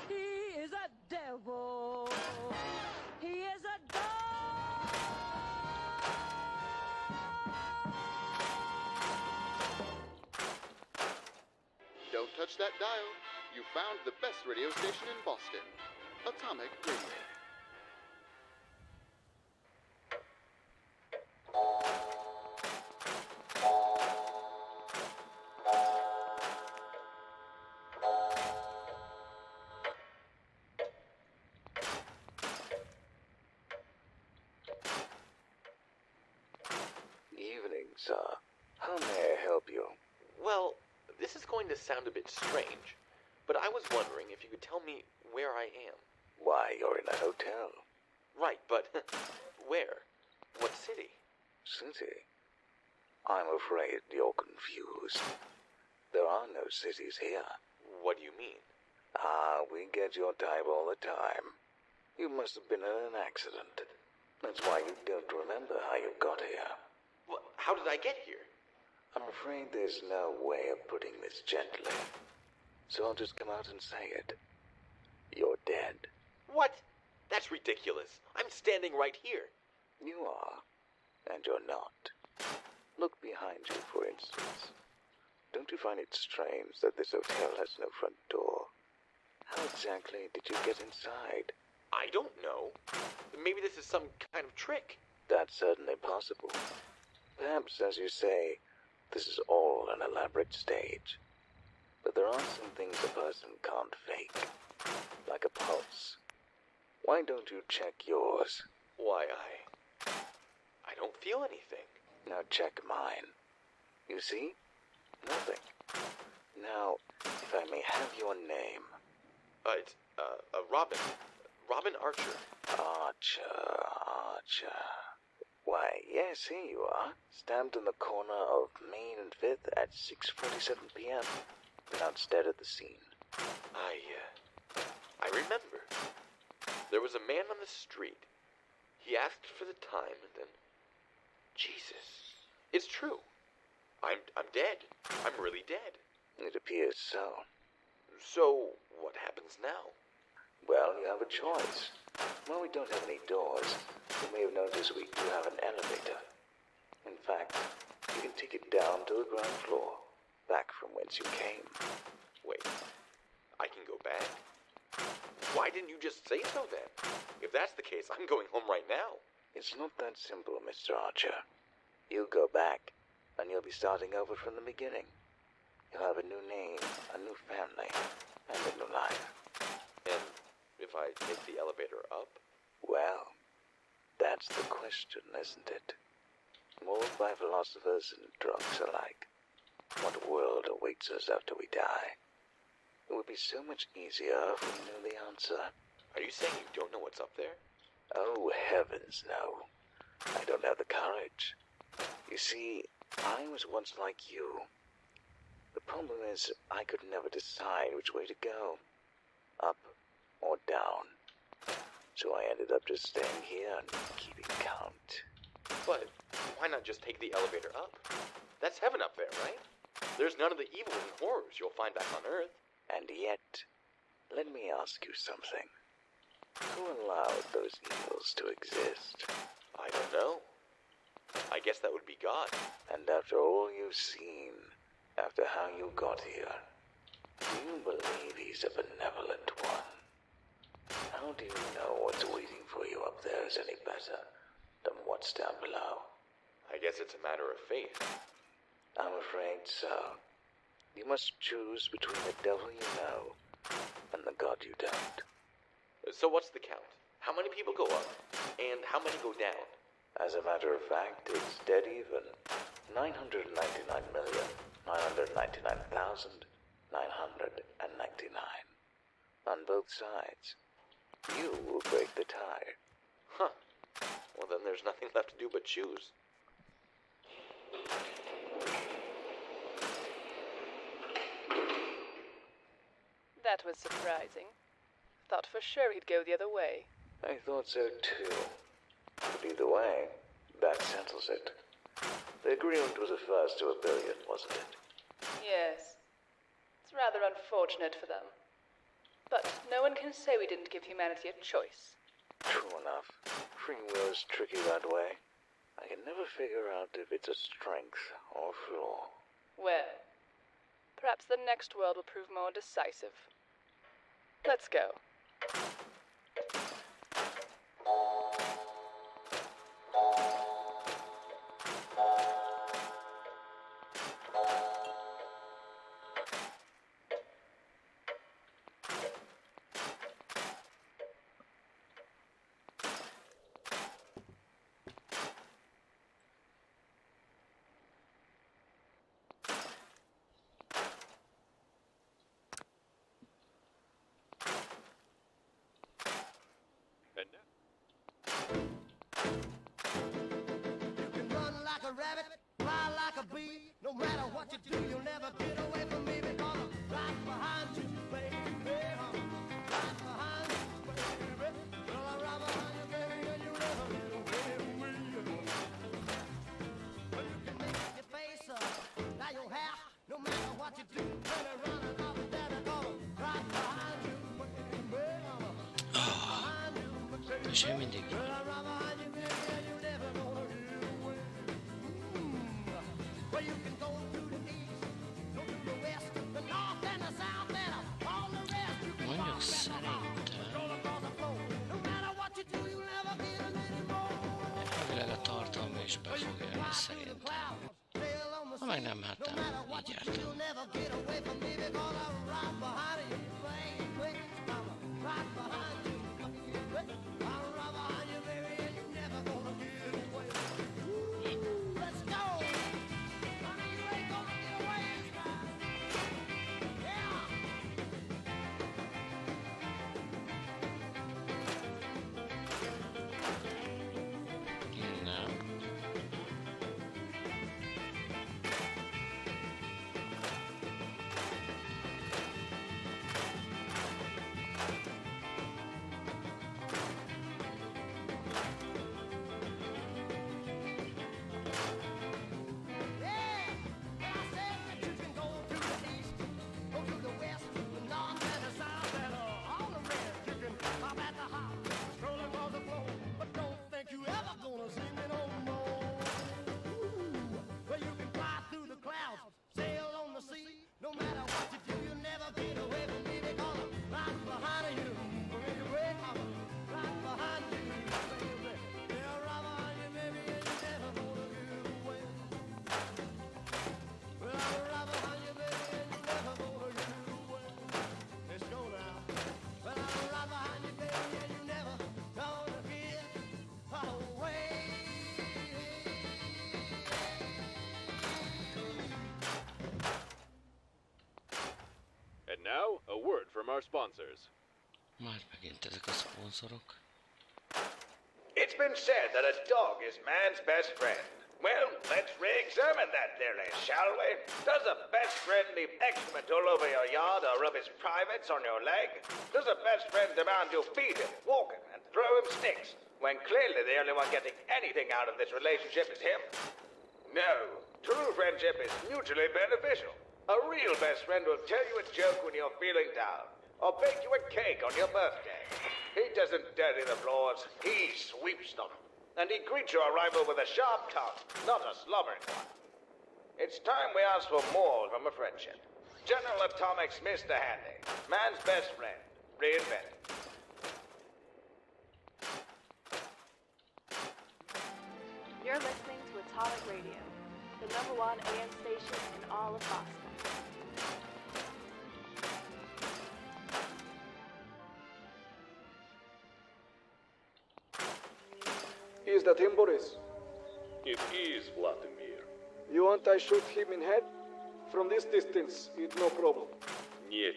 He is a devil. He is a dog. Don't touch that dial. You found the best radio station in Boston. Atomic Radio. Evening, sir. How may I help you? Well, this is going to sound a bit strange, but I was wondering if you could tell me where I am. Why, you're in a hotel. Right, but where? What city? City? I'm afraid you're confused. There are no cities here. What do you mean? Ah, we get your type all the time. You must have been in an accident. That's why you don't remember how you got here. Well, how did I get here? I'm afraid there's no way of putting this gently. So I'll just come out and say it. You're dead. What? That's ridiculous. I'm standing right here. You are, and you're not. Look behind you, for instance. Don't you find it strange that this hotel has no front door? How exactly did you get inside? I don't know. Maybe this is some kind of trick. That's certainly possible. Perhaps, as you say, this is all an elaborate stage. But there are some things a person can't fake. Like a pulse. Why don't you check yours? Why, I don't feel anything. Now check mine. You see? Nothing. Now, if I may have your name. It's, Robin. Robin Archer. Archer. Why, yes, here you are. Stamped in the corner of Main and 5th at 6:47 p.m. Pronounced dead at the scene. I remember. There was a man on the street. He asked for the time and then... Jesus. It's true. I'm dead. I'm really dead. It appears so. So, what happens now? Well, you have a choice. Well, we don't have any doors. You may have noticed we do have an elevator. In fact, you can take it down to the ground floor, back from whence you came. Wait, I can go back? Why didn't you just say so then? If that's the case, I'm going home right now. It's not that simple, Mr. Archer. You go back, and you'll be starting over from the beginning. You'll have a new name, a new family, and a new life. And if I take the elevator up? Well, that's the question, isn't it? Molded by philosophers and drunks alike. What world awaits us after we die? It would be so much easier if we knew the answer. Are you saying you don't know what's up there? Oh, heavens, no. I don't have the courage. You see, I was once like you. The problem is, I could never decide which way to go. Up or down. So I ended up just staying here and keeping count. But why not just take the elevator up? That's heaven up there, right? There's none of the evil and horrors you'll find back on Earth. And yet, let me ask you something. Who allowed those evils to exist? I don't know. I guess that would be God. And after all you've seen, after how you got here, do you believe he's a benevolent one? How do you know what's waiting for you up there is any better than what's down below? I guess it's a matter of faith. I'm afraid so. You must choose between the devil you know and the God you don't. So what's the count? How many people go up, and how many go down? As a matter of fact, it's dead even. 999,999,999. On both sides. You will break the tie. Huh. Well, then there's nothing left to do but choose. That was surprising. Thought for sure he'd go the other way. I thought so too. But either way, that settles it. The agreement was a first to $1 billion, wasn't it? Yes. It's rather unfortunate for them. But no one can say we didn't give humanity a choice. True enough. Free will is tricky that way. I can never figure out if it's a strength or a flaw. Well, perhaps the next world will prove more decisive. Let's go. Rabbit, fly like a bee. No matter what you do, you'll never get away from me because I'm right behind you, baby. I'm right behind you, baby. Well, I'm right behind you, baby, and you'll never get away from me. Well, you can make your face up, now your hair. No matter what you do, turn around and up and down because I'm right behind you, baby. I'm right behind you, baby. És én mindig Well, I'm right behind you, baby, and you'll never gonna get away. Well, you can go to the east, go to the west, the north and the south, and all the rest. You can mondjuk walk back szerintem roll across the floor. No matter what you do, you'll never get them anymore. elvileg a tartalma is be fog élni szerintem. Ha meg nem, hát nem, így jártam. You'll never get away from me because I'm right behind you, baby. I'm right behind you, baby. I'm right behind you, baby, and you're never gonna get away. Ooh, let's go. Honey, you ain't gonna get away this time. Yeah. Én nem. And now, a word from our sponsors. Már megint ezek a szponzorok. It's been said that a dog is man's best friend. Well, let's re-examine that theory, shall we? Does a best friend leave excrement all over your yard or rub his privates on your leg? Does a best friend demand you feed him, walk him, and throw him sticks, when clearly the only one getting anything out of this relationship is him? No. True friendship is mutually beneficial. A real best friend will tell you a joke when you're feeling down, or bake you a cake on your birthday. He doesn't dirty the floors, he sweeps them. And he greets your arrival with a sharp tongue, not a slobbering one. It's time we ask for more from a friendship. General Atomics Mr. Handy, man's best friend, reinvented. You're listening to a Atomic Radio, the #1 AM station in all of Boston. Is that him, Boris? It is Vladimir. You want I shoot him in head? From this distance, it's no problem. Нет.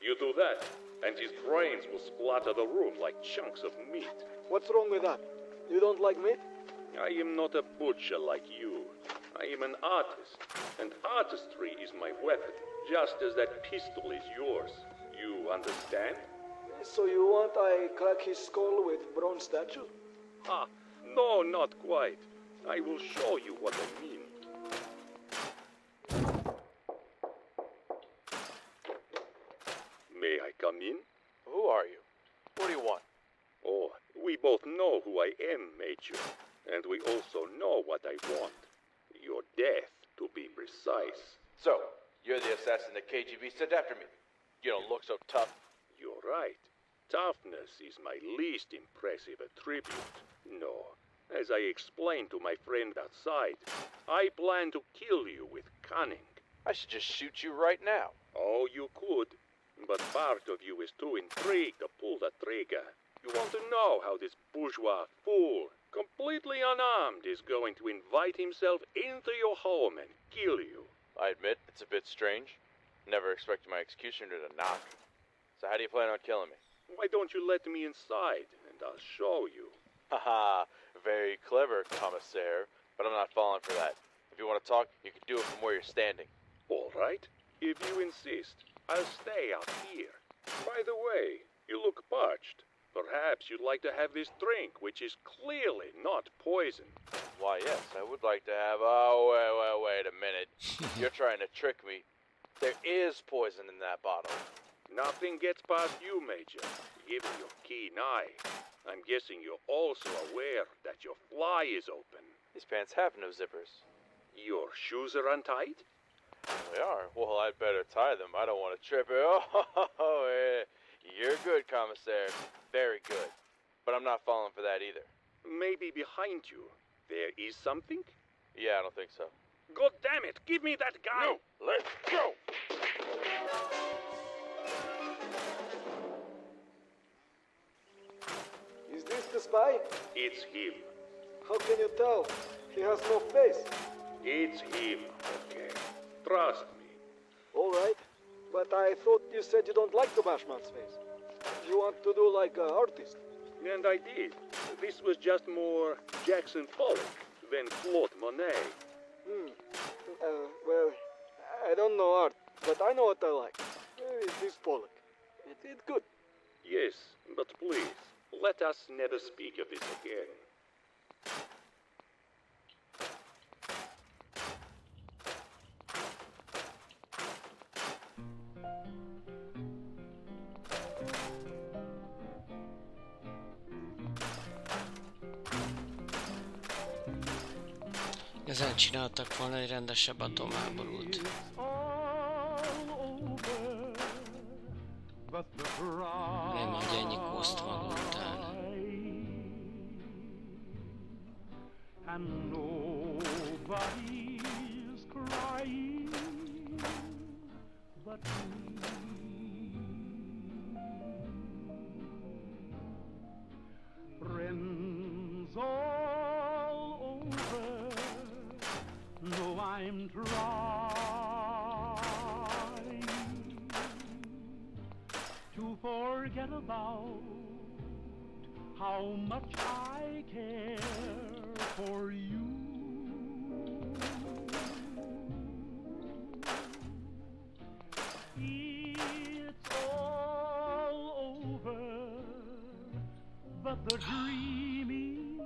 You do that, and his brains will splatter the room like chunks of meat. What's wrong with that? You don't like meat? I am not a butcher like you. I am an artist, and artistry is my weapon, just as that pistol is yours. You understand? So you want I crack his skull with bronze statue? Ah, no, not quite. I will show you what I mean. May I come in? Who are you? What do you want? Oh, we both know who I am, Major. And we also know what I want. Your death, to be precise. So, you're the assassin the KGB sent after me. You don't look so tough. You're right. Toughness is my least impressive attribute. No. As I explained to my friend outside, I plan to kill you with cunning. I should just shoot you right now. Oh, you could. But part of you is too intrigued to pull the trigger. You want to know how this bourgeois fool, completely unarmed, is going to invite himself into your home and kill you. I admit, it's a bit strange. Never expected my executioner to knock. So how do you plan on killing me? Why don't you let me inside, and I'll show you. Haha, very clever, commissaire. But I'm not falling for that. If you want to talk, you can do it from where you're standing. All right. If you insist, I'll stay out here. By the way, you look parched. Perhaps you'd like to have this drink, which is clearly not poison. Why, yes, I would like to have... Oh, wait a minute. You're trying to trick me. There is poison in that bottle. Nothing gets past you, Major, given your keen eye. I'm guessing you're also aware that your fly is open. These pants have no zippers. Your shoes are untied? They are. Well, I'd better tie them. I don't want to trip it. Oh, yeah. You're good, commissaire. Very good. But I'm not falling for that either. Maybe behind you, there is something? Yeah, I don't think so. God damn it! Give me that guy! No, let's go! Is this the spy? It's him. How can you tell? He has no face. It's him, okay. Trust me. All right. But I thought you said you don't like the Bashman's face. You want to do like an artist. And I did. This was just more Jackson Pollock than Claude Monet. Well, I don't know art, but I know what I like. This Pollock. It's good. Yes, but please, let us never speak of this again. Ezen csináltak volna egy rendesebb atomháborút. Nem adja ennyi koszt maga után. And nobody's crying but me. Friends all over know I'm trying to forget about how much I care for you. It's all over, but the dreaming.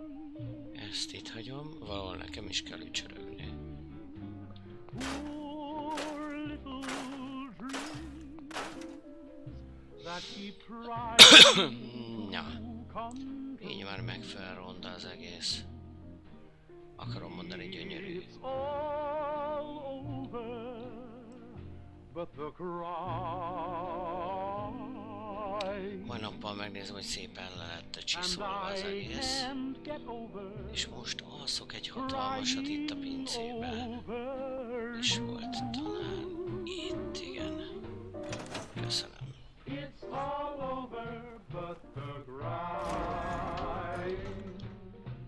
Ezt itt hagyom, valahol nekem is kell ücsörögni. Poor little dreams that keep trying. Na, így már megfelel ronda az egész. Akarom mondani gyönyörű. It's all over, but the crying Majd nappal megnézem, hogy szépen le lett csiszolva az egész. És most alszok egy hatalmasat itt a pincében. És volt talán itt, igen. Köszönöm. It's all over but the grind,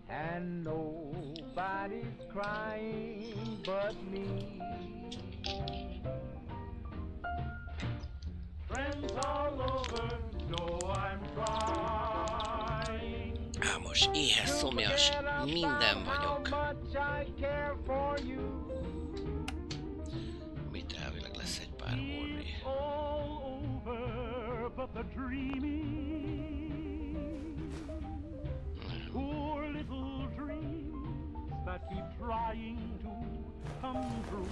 and nobody's crying but me. Friends all over, though I'm trying. Most éhes, szomjas, minden vagyok. Amit elvileg lesz egy pár holmi. But the dreaming, poor little dreams that keep trying to come true.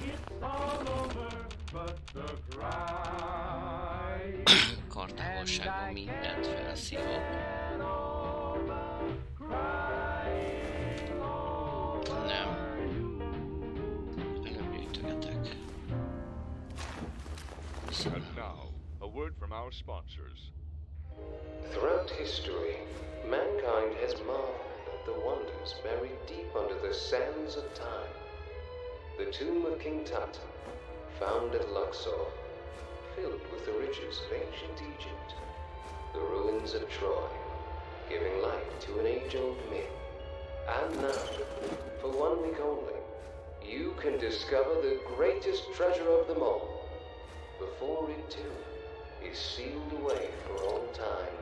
It's all over but the cry. Kartávolságban mindent felszívok. Nem. Nem gyűjtögetek. And now, a word from our sponsors. Throughout history, mankind has marveled at the wonders buried deep under the sands of time. The tomb of King Tut, found at Luxor, filled with the riches of ancient Egypt. The ruins of Troy, giving life to an age-old myth. And now, for 1 week only, you can discover the greatest treasure of them all, before it too is sealed away for all time.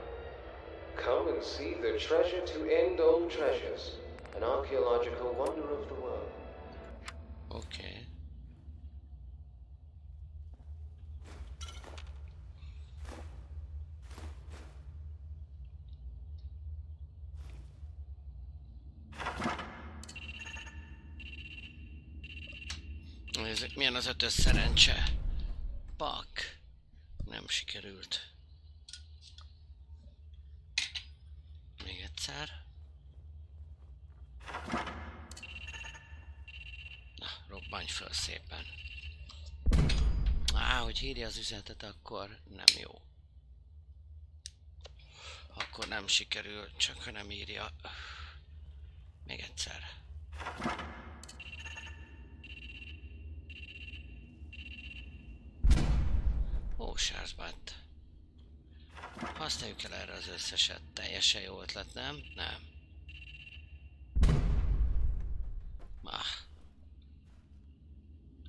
Come and see the treasure to end all treasures, an archaeological wonder of the world. Okay. Nézzük, milyen az 5-ös szerencse. Pak. Nem sikerült. Még egyszer. Na, robbanj föl szépen. Hogy írja az üzenetet, akkor nem jó. Akkor nem sikerül, csak ha nem írja. Még egyszer. Ó, sárzbát. Használjuk el erre az összeset. Teljesen jó ötlet, nem? Nem.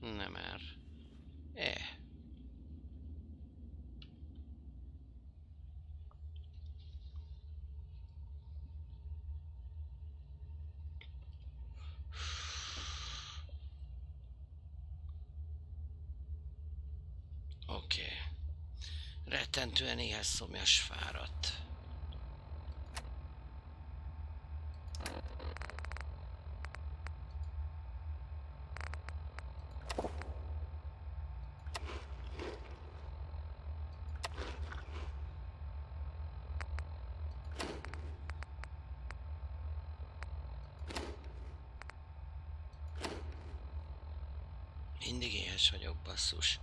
Nem er. Oké. Rettentően éhes, szomjas, fáradt. Mindig éhes vagyok, basszus.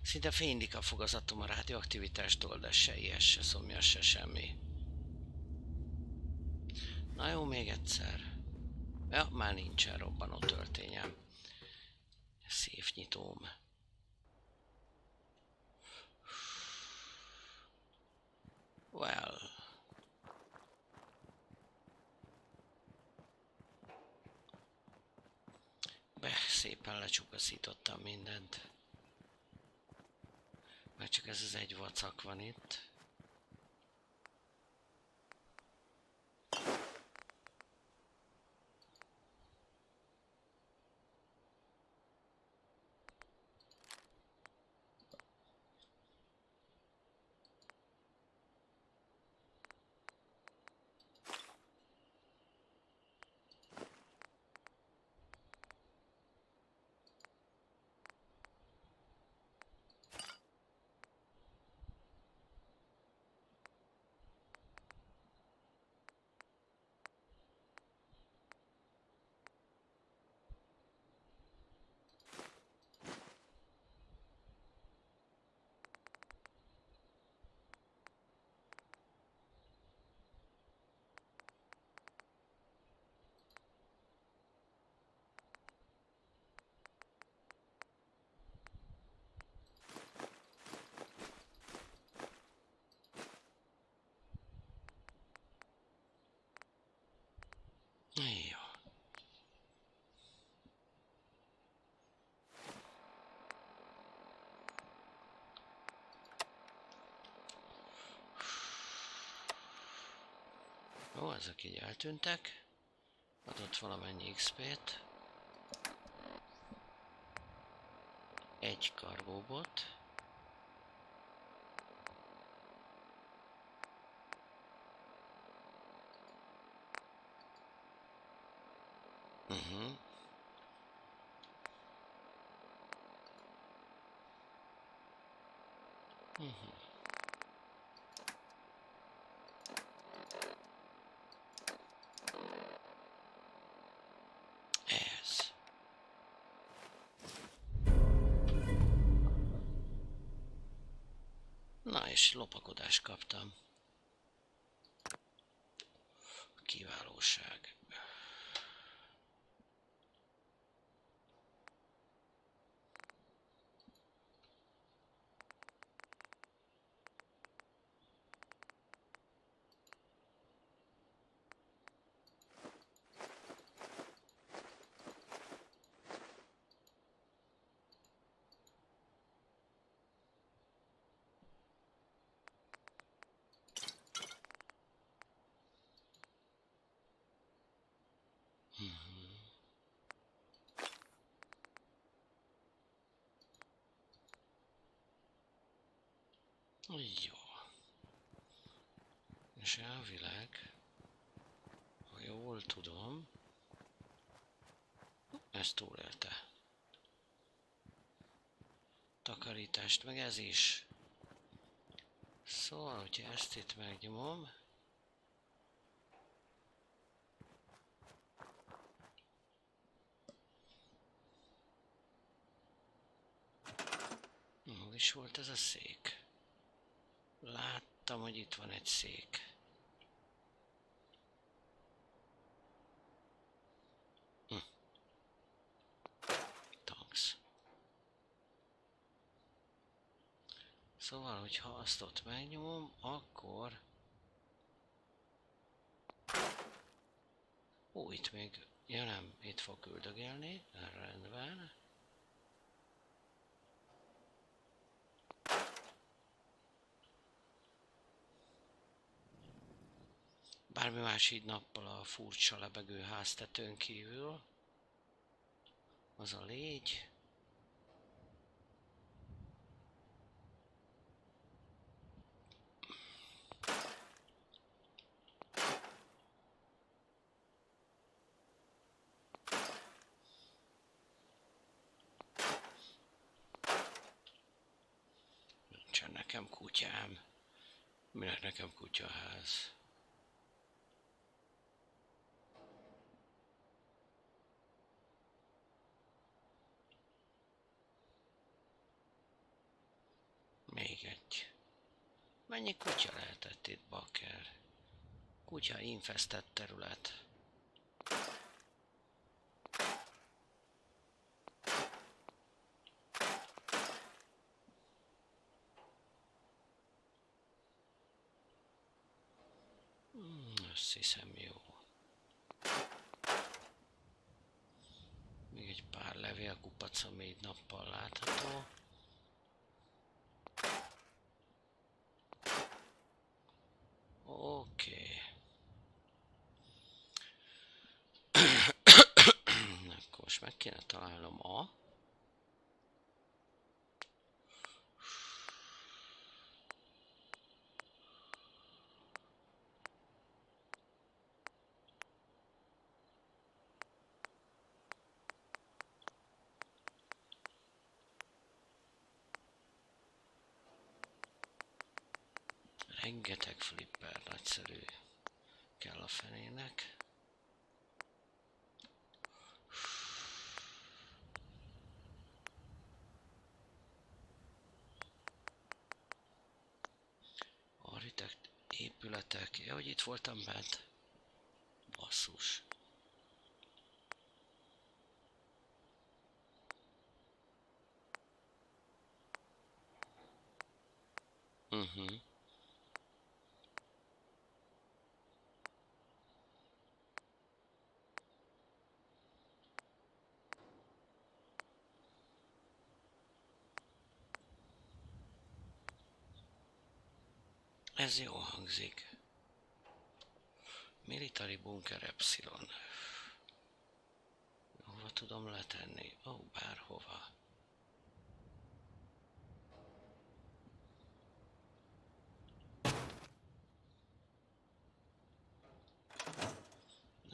Szinte fénylik a fogazatom a rádióaktivitástól, de se ilyes, se szomjas, se semmi. Na jó, még egyszer. Ja, már nincsen robbanó töltényem. Széfnyitóm. Well. Szépen lecsupaszítottam mindent. Már csak ez az egy vacak van itt. Jó, ezek így eltűntek. Adott valamennyi XP-t. Egy kargóbot. Ez. Na és lopakodást kaptam. Kiválóság. Jó. És elvileg, ha jól tudom, ezt túlélte. Takarítást meg ez is. Szóval, hogyha ezt itt megnyomom, hol is volt ez a szék? Láttam, hogy itt van egy szék. Thanx. Szóval, hogyha azt ott megnyomom, akkor... Ó, itt még... Ja nem, itt fog küldögélni. Rendben. Bármi más így nappal a furcsa lebegő háztetőn kívül. Az a légy. Nincsen nekem kutyám. Minek nekem kutyaház? Még egy. Mennyi kutya lehetett itt, bakker? Kutya infesztett terület. Azt hiszem jó. Még egy pár levélkupac, ami így nappal látható. Oké. Akkor most meg kéne találnom a... Rengeteg flipper, nagyszerű. Kell a fenének. Architekt, épületek. Ja, hogy itt voltam bent. Basszus. Ez jó hangzik. Military Bunker Epsilon. Hova tudom letenni? Ó, bárhova.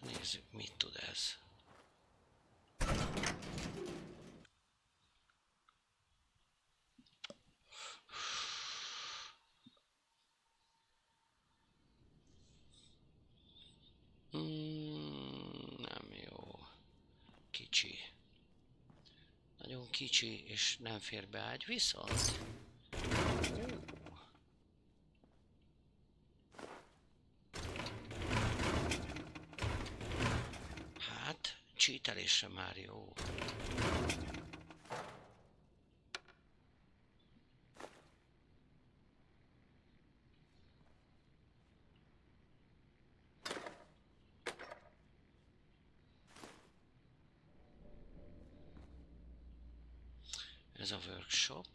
Nézzük, mit tud ez. Nem jó. Kicsi. Nagyon kicsi, és nem fér be ágy, viszont... Hát, cheatelésre már jó. Ez a workshop.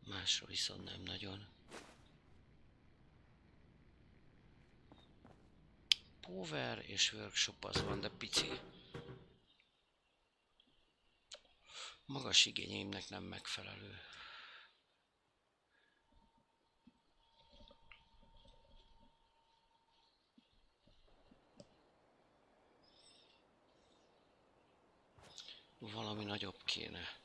Másra viszont nem nagyon. Power és workshop az van, de pici. Magas igényeimnek nem megfelelő. Valami nagyobb kéne.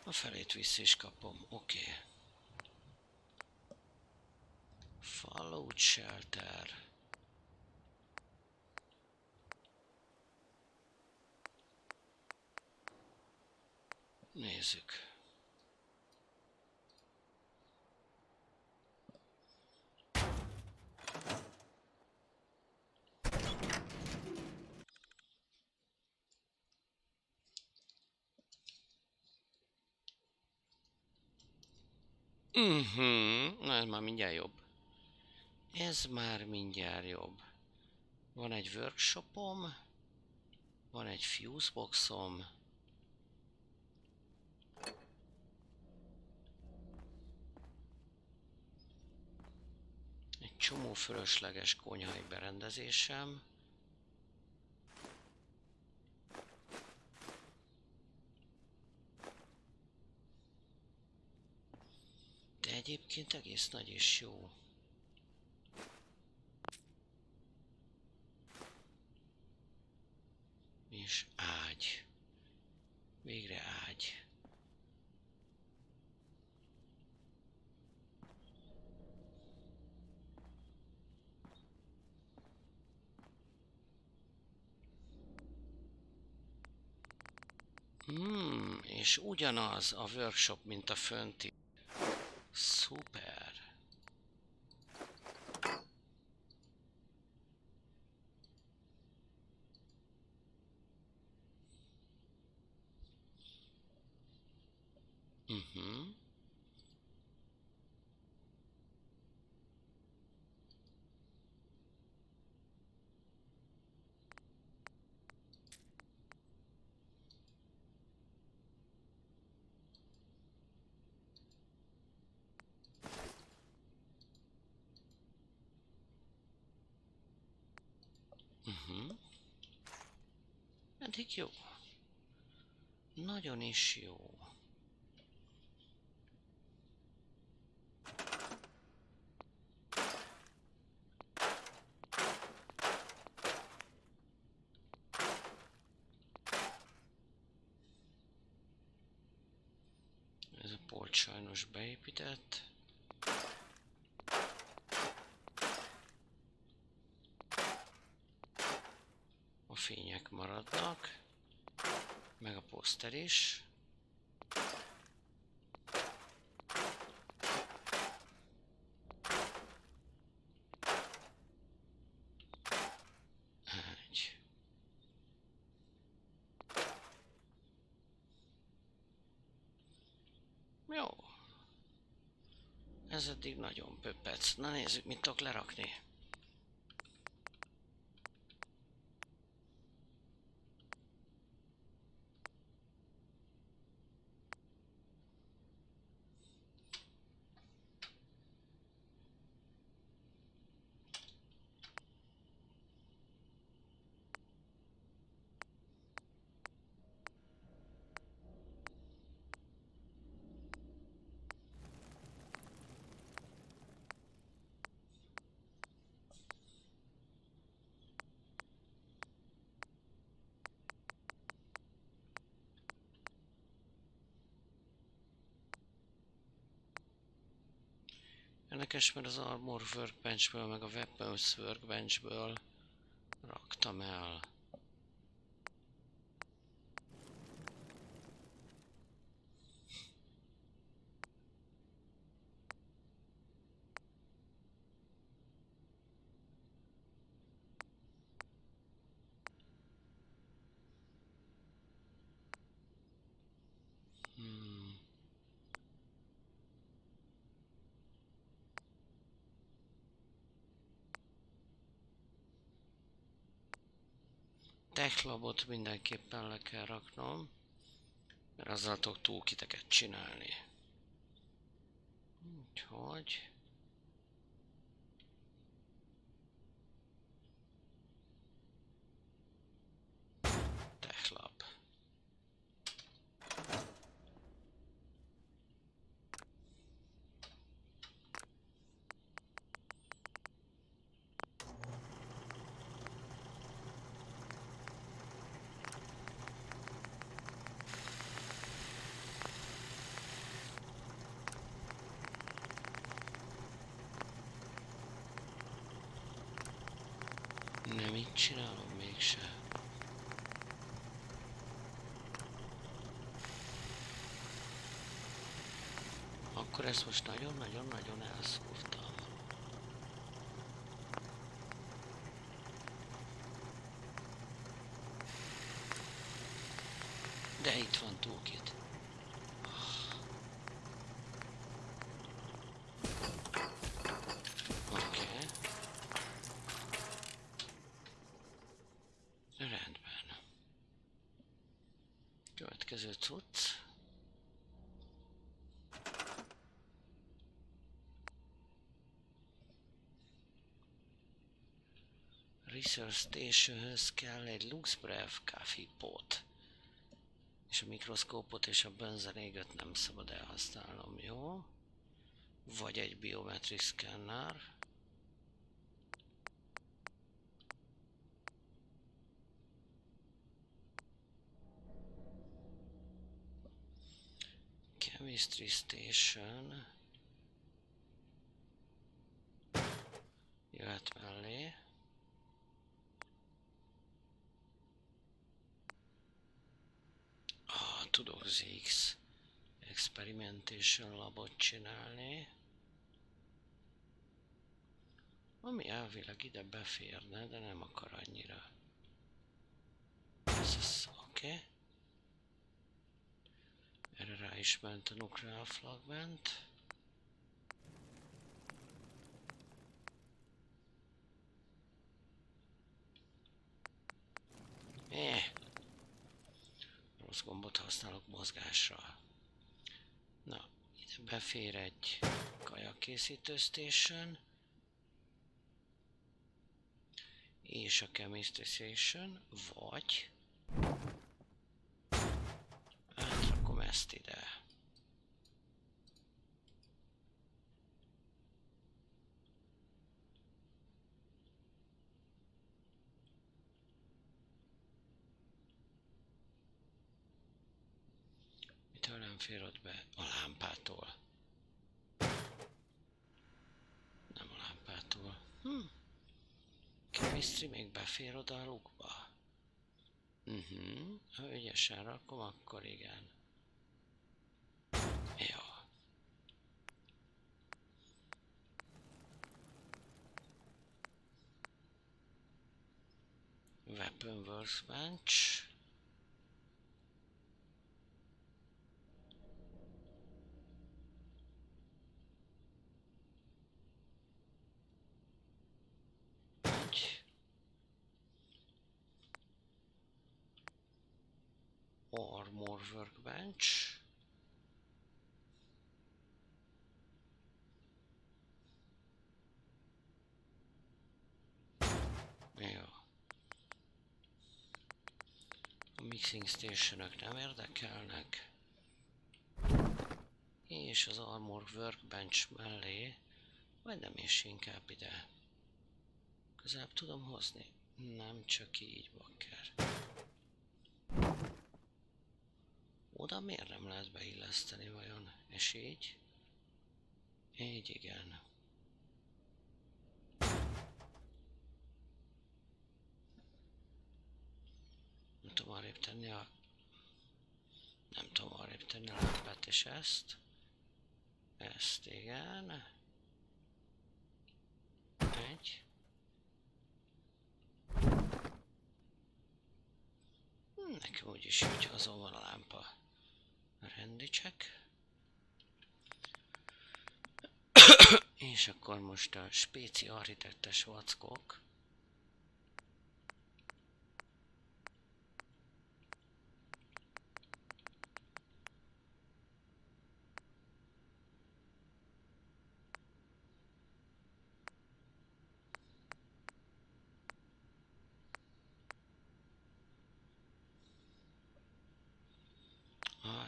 A felét vissza is kapom, oké. Fallout Shelter. Nézzük. Na, ez már mindjárt jobb. Ez már mindjárt jobb. Van egy workshopom, van egy fuseboxom, egy csomó fölösleges konyhai berendezésem, de egyébként egész nagy és jó. És ágy. Végre ágy. És ugyanaz a workshop, mint a fönti. Szuper. Eddig jó. Nagyon is jó. Ez a port sajnos beépített. A fények maradnak, meg a poszter is. Jó. Ez eddig nagyon pöppec. Na nézzük, mit tudok lerakni. Érdekes, mert az Armor Workbenchből, meg a Weapons Workbenchből raktam el. Techlabot mindenképpen le kell raknom, mert azzal tudok toolkiteket csinálni. Úgyhogy... Techlab. Nem így csinálom mégse. Akkor ezt most nagyon-nagyon-nagyon elszúrtam. De itt van toolkit. Következő cucc. Research Stationhöz kell egy Luxbrev Coffee Pot. És a mikroszkópot és a benzenéget nem szabad elhasználnom, jó? Vagy egy biometric scanner. Chemistry Station jöhet mellé. Tudok ZX Experimentation Labot csinálni, ami elvileg ide beférne, de nem akar annyira. Ez oké. Erre rá is ment a nuclear fragment. Rossz gombot használok mozgásra. Na, ide befér egy kajakészítő station és a chemistry station, vagy átrakom ezt ide. Mitől nem fér ott be? A lámpától. Nem a lámpától. Chemistry még befér oda a lukba? Ha ügyesen rakom, akkor igen. Jó. Weapon Workbench. more workbench. Jó. A mixing stationok nem érdekelnek. És az armor workbench mellé, vagy nem is inkább ide. Közelebb tudom hozni? Nem csak így, bakker. Oda miért nem lehet beilleszteni vajon? És így? Így igen. Nem tudom arrébb tenni a... Nem tudom arrébb tenni a lámpát és ezt. Ezt igen. Egy. Nekem úgyis jó, hogy azon van a lámpa. Rendi check. És akkor most a spéci architektes vackok.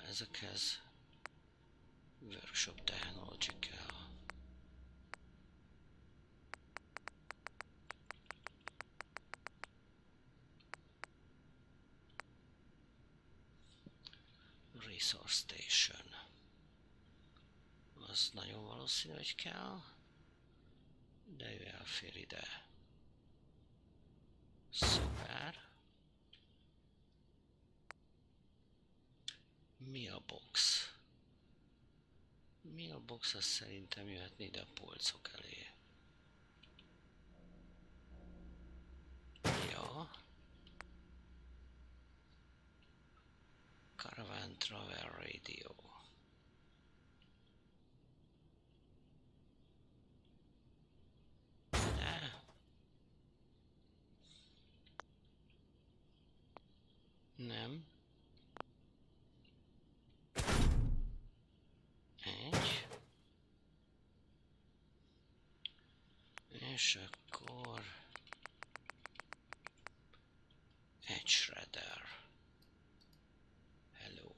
Ezekhez workshop technology kell. Resource station. Az nagyon valószínű, hogy kell, de ő elfér ide. Szuper. Mailbox. Mailbox az szerintem jöhetni ide a polcok elé. Ja. Caravan Travel Radio. De. Nem. Egy. És akkor egy shredder. Hello.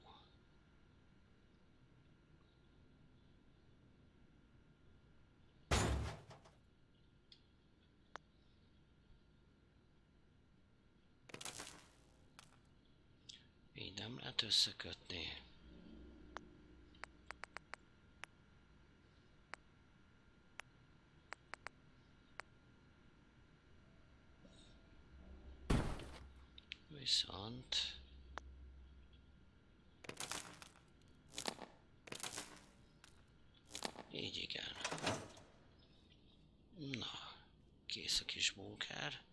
Így nem lehet összekötni. Viszont így igen. Na, kész a kis munkár.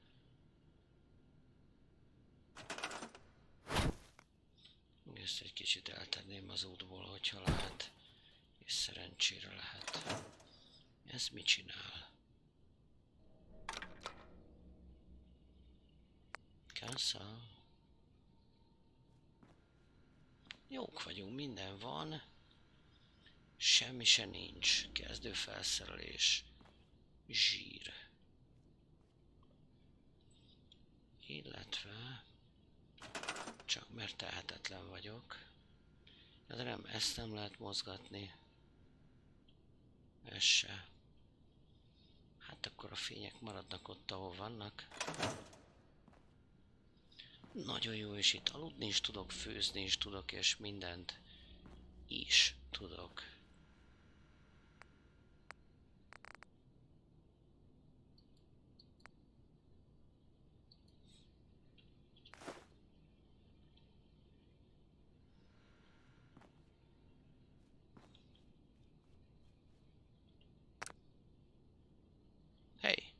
Ezt egy kicsit eltenném az útból, hogyha lehet, és szerencsére lehet. Ez mit csinál? Cancel. Jók vagyunk, minden van. Semmi se nincs. Kezdő felszerelés. Zsír. Illetve... Csak mert tehetetlen vagyok. De nem, ezt nem lehet mozgatni. Ez se. Hát akkor a fények maradnak ott, ahol vannak. Nagyon jó, és itt aludni is tudok, főzni is tudok, és mindent is tudok. Hey!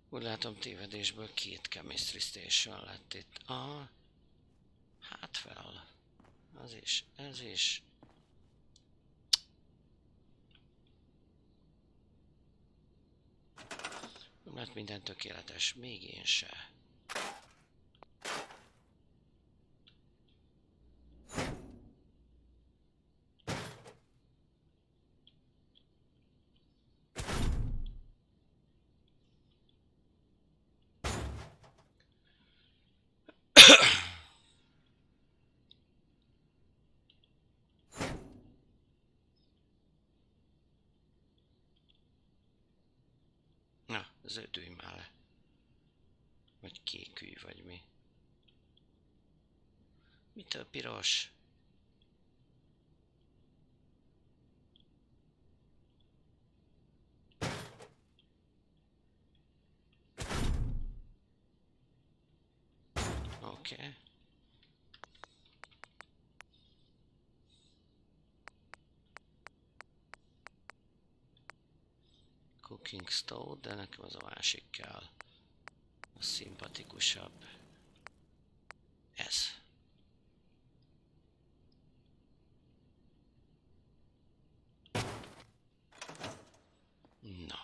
Úgy látom, tévedésből 2 chemistry station lett itt. Ah, hát fel. Az is, ez is. Nem lett minden tökéletes, még én se. Na, zöldülj már le. Vagy kékülj, vagy mi. Mitől piros? Oké. Cooking stove, de nekem az a másik kell. A szimpatikusabb. Ez. Na.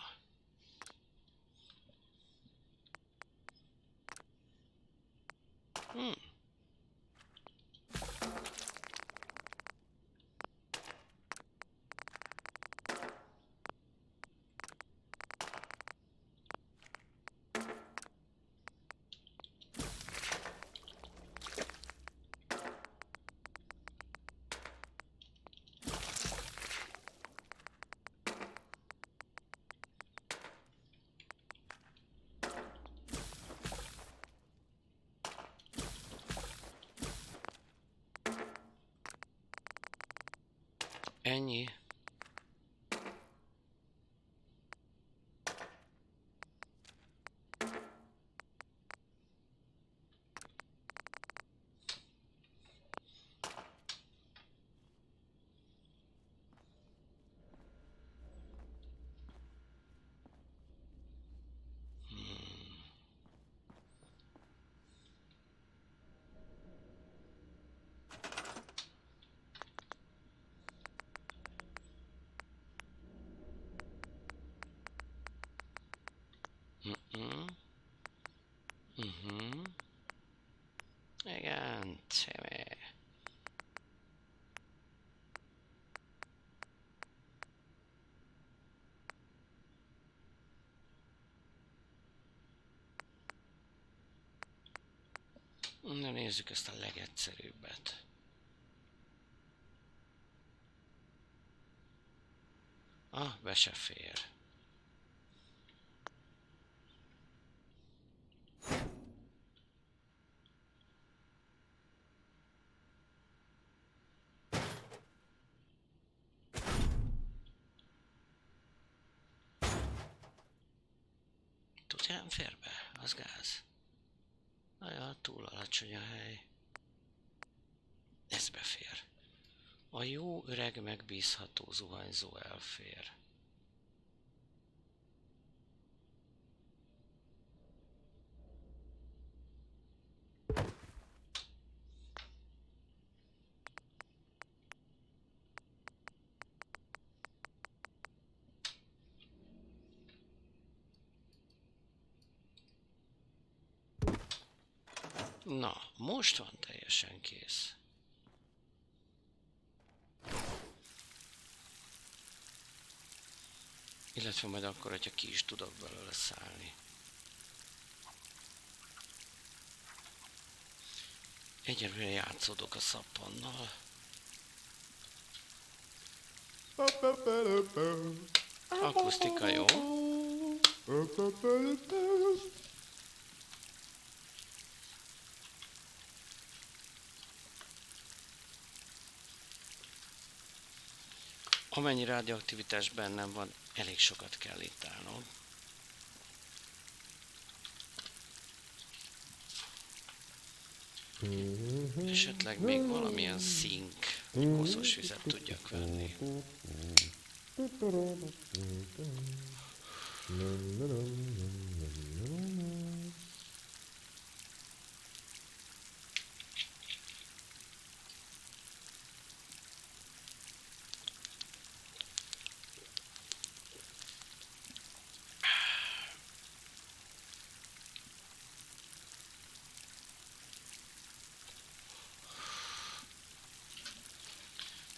Ennyi. Igen, cseme. Na nézzük ezt a legegyszerűbbet. Be se fér. Nem fér be, az gáz. Ajaj, túl alacsony a hely. Ez befér. A jó öreg megbízható zuhanyzó elfér. Na, most van teljesen kész. Illetve majd akkor, hogyha ki is tudok belőle szállni. Egyelőre játszódok a szappannal. Akusztika jó. Amennyi rádióaktivitás bennem van, elég sokat kell itt állnom. Esetleg még valamilyen szink, koszos vizet tudjak venni.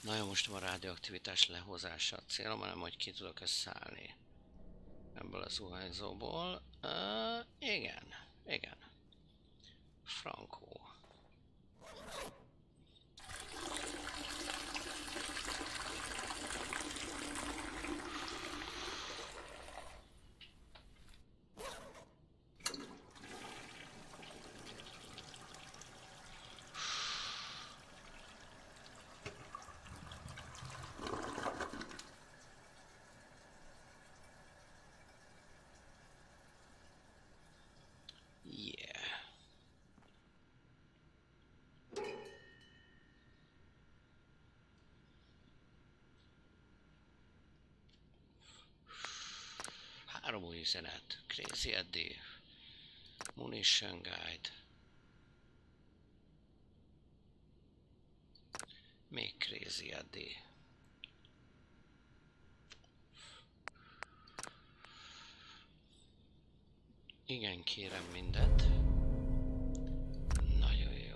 Na jó, most a rádióaktivitás lehozása a célom, hanem hogy ki tudok összeállni ebből az zuhanyzóból. Igen, igen. Frankó. Három új üzenet. Crazy Eddie. Munition Guide. Még Crazy Eddie. Igen, kérem mindet. Nagyon jó.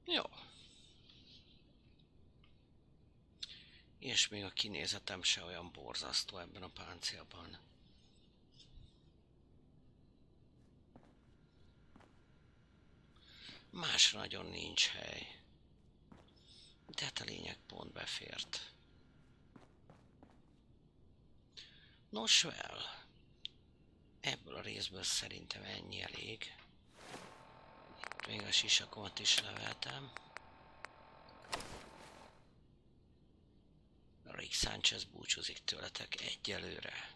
Jó. És még a kinézetem se olyan borzasztó ebben a páncélban. Másra nagyon nincs hely. De hát a lényeg pont befért. Nos, well, ebből a részből szerintem ennyi elég. Itt még a sisakomat is leveltem. Rick Sanchez búcsúzik tőletek egyelőre.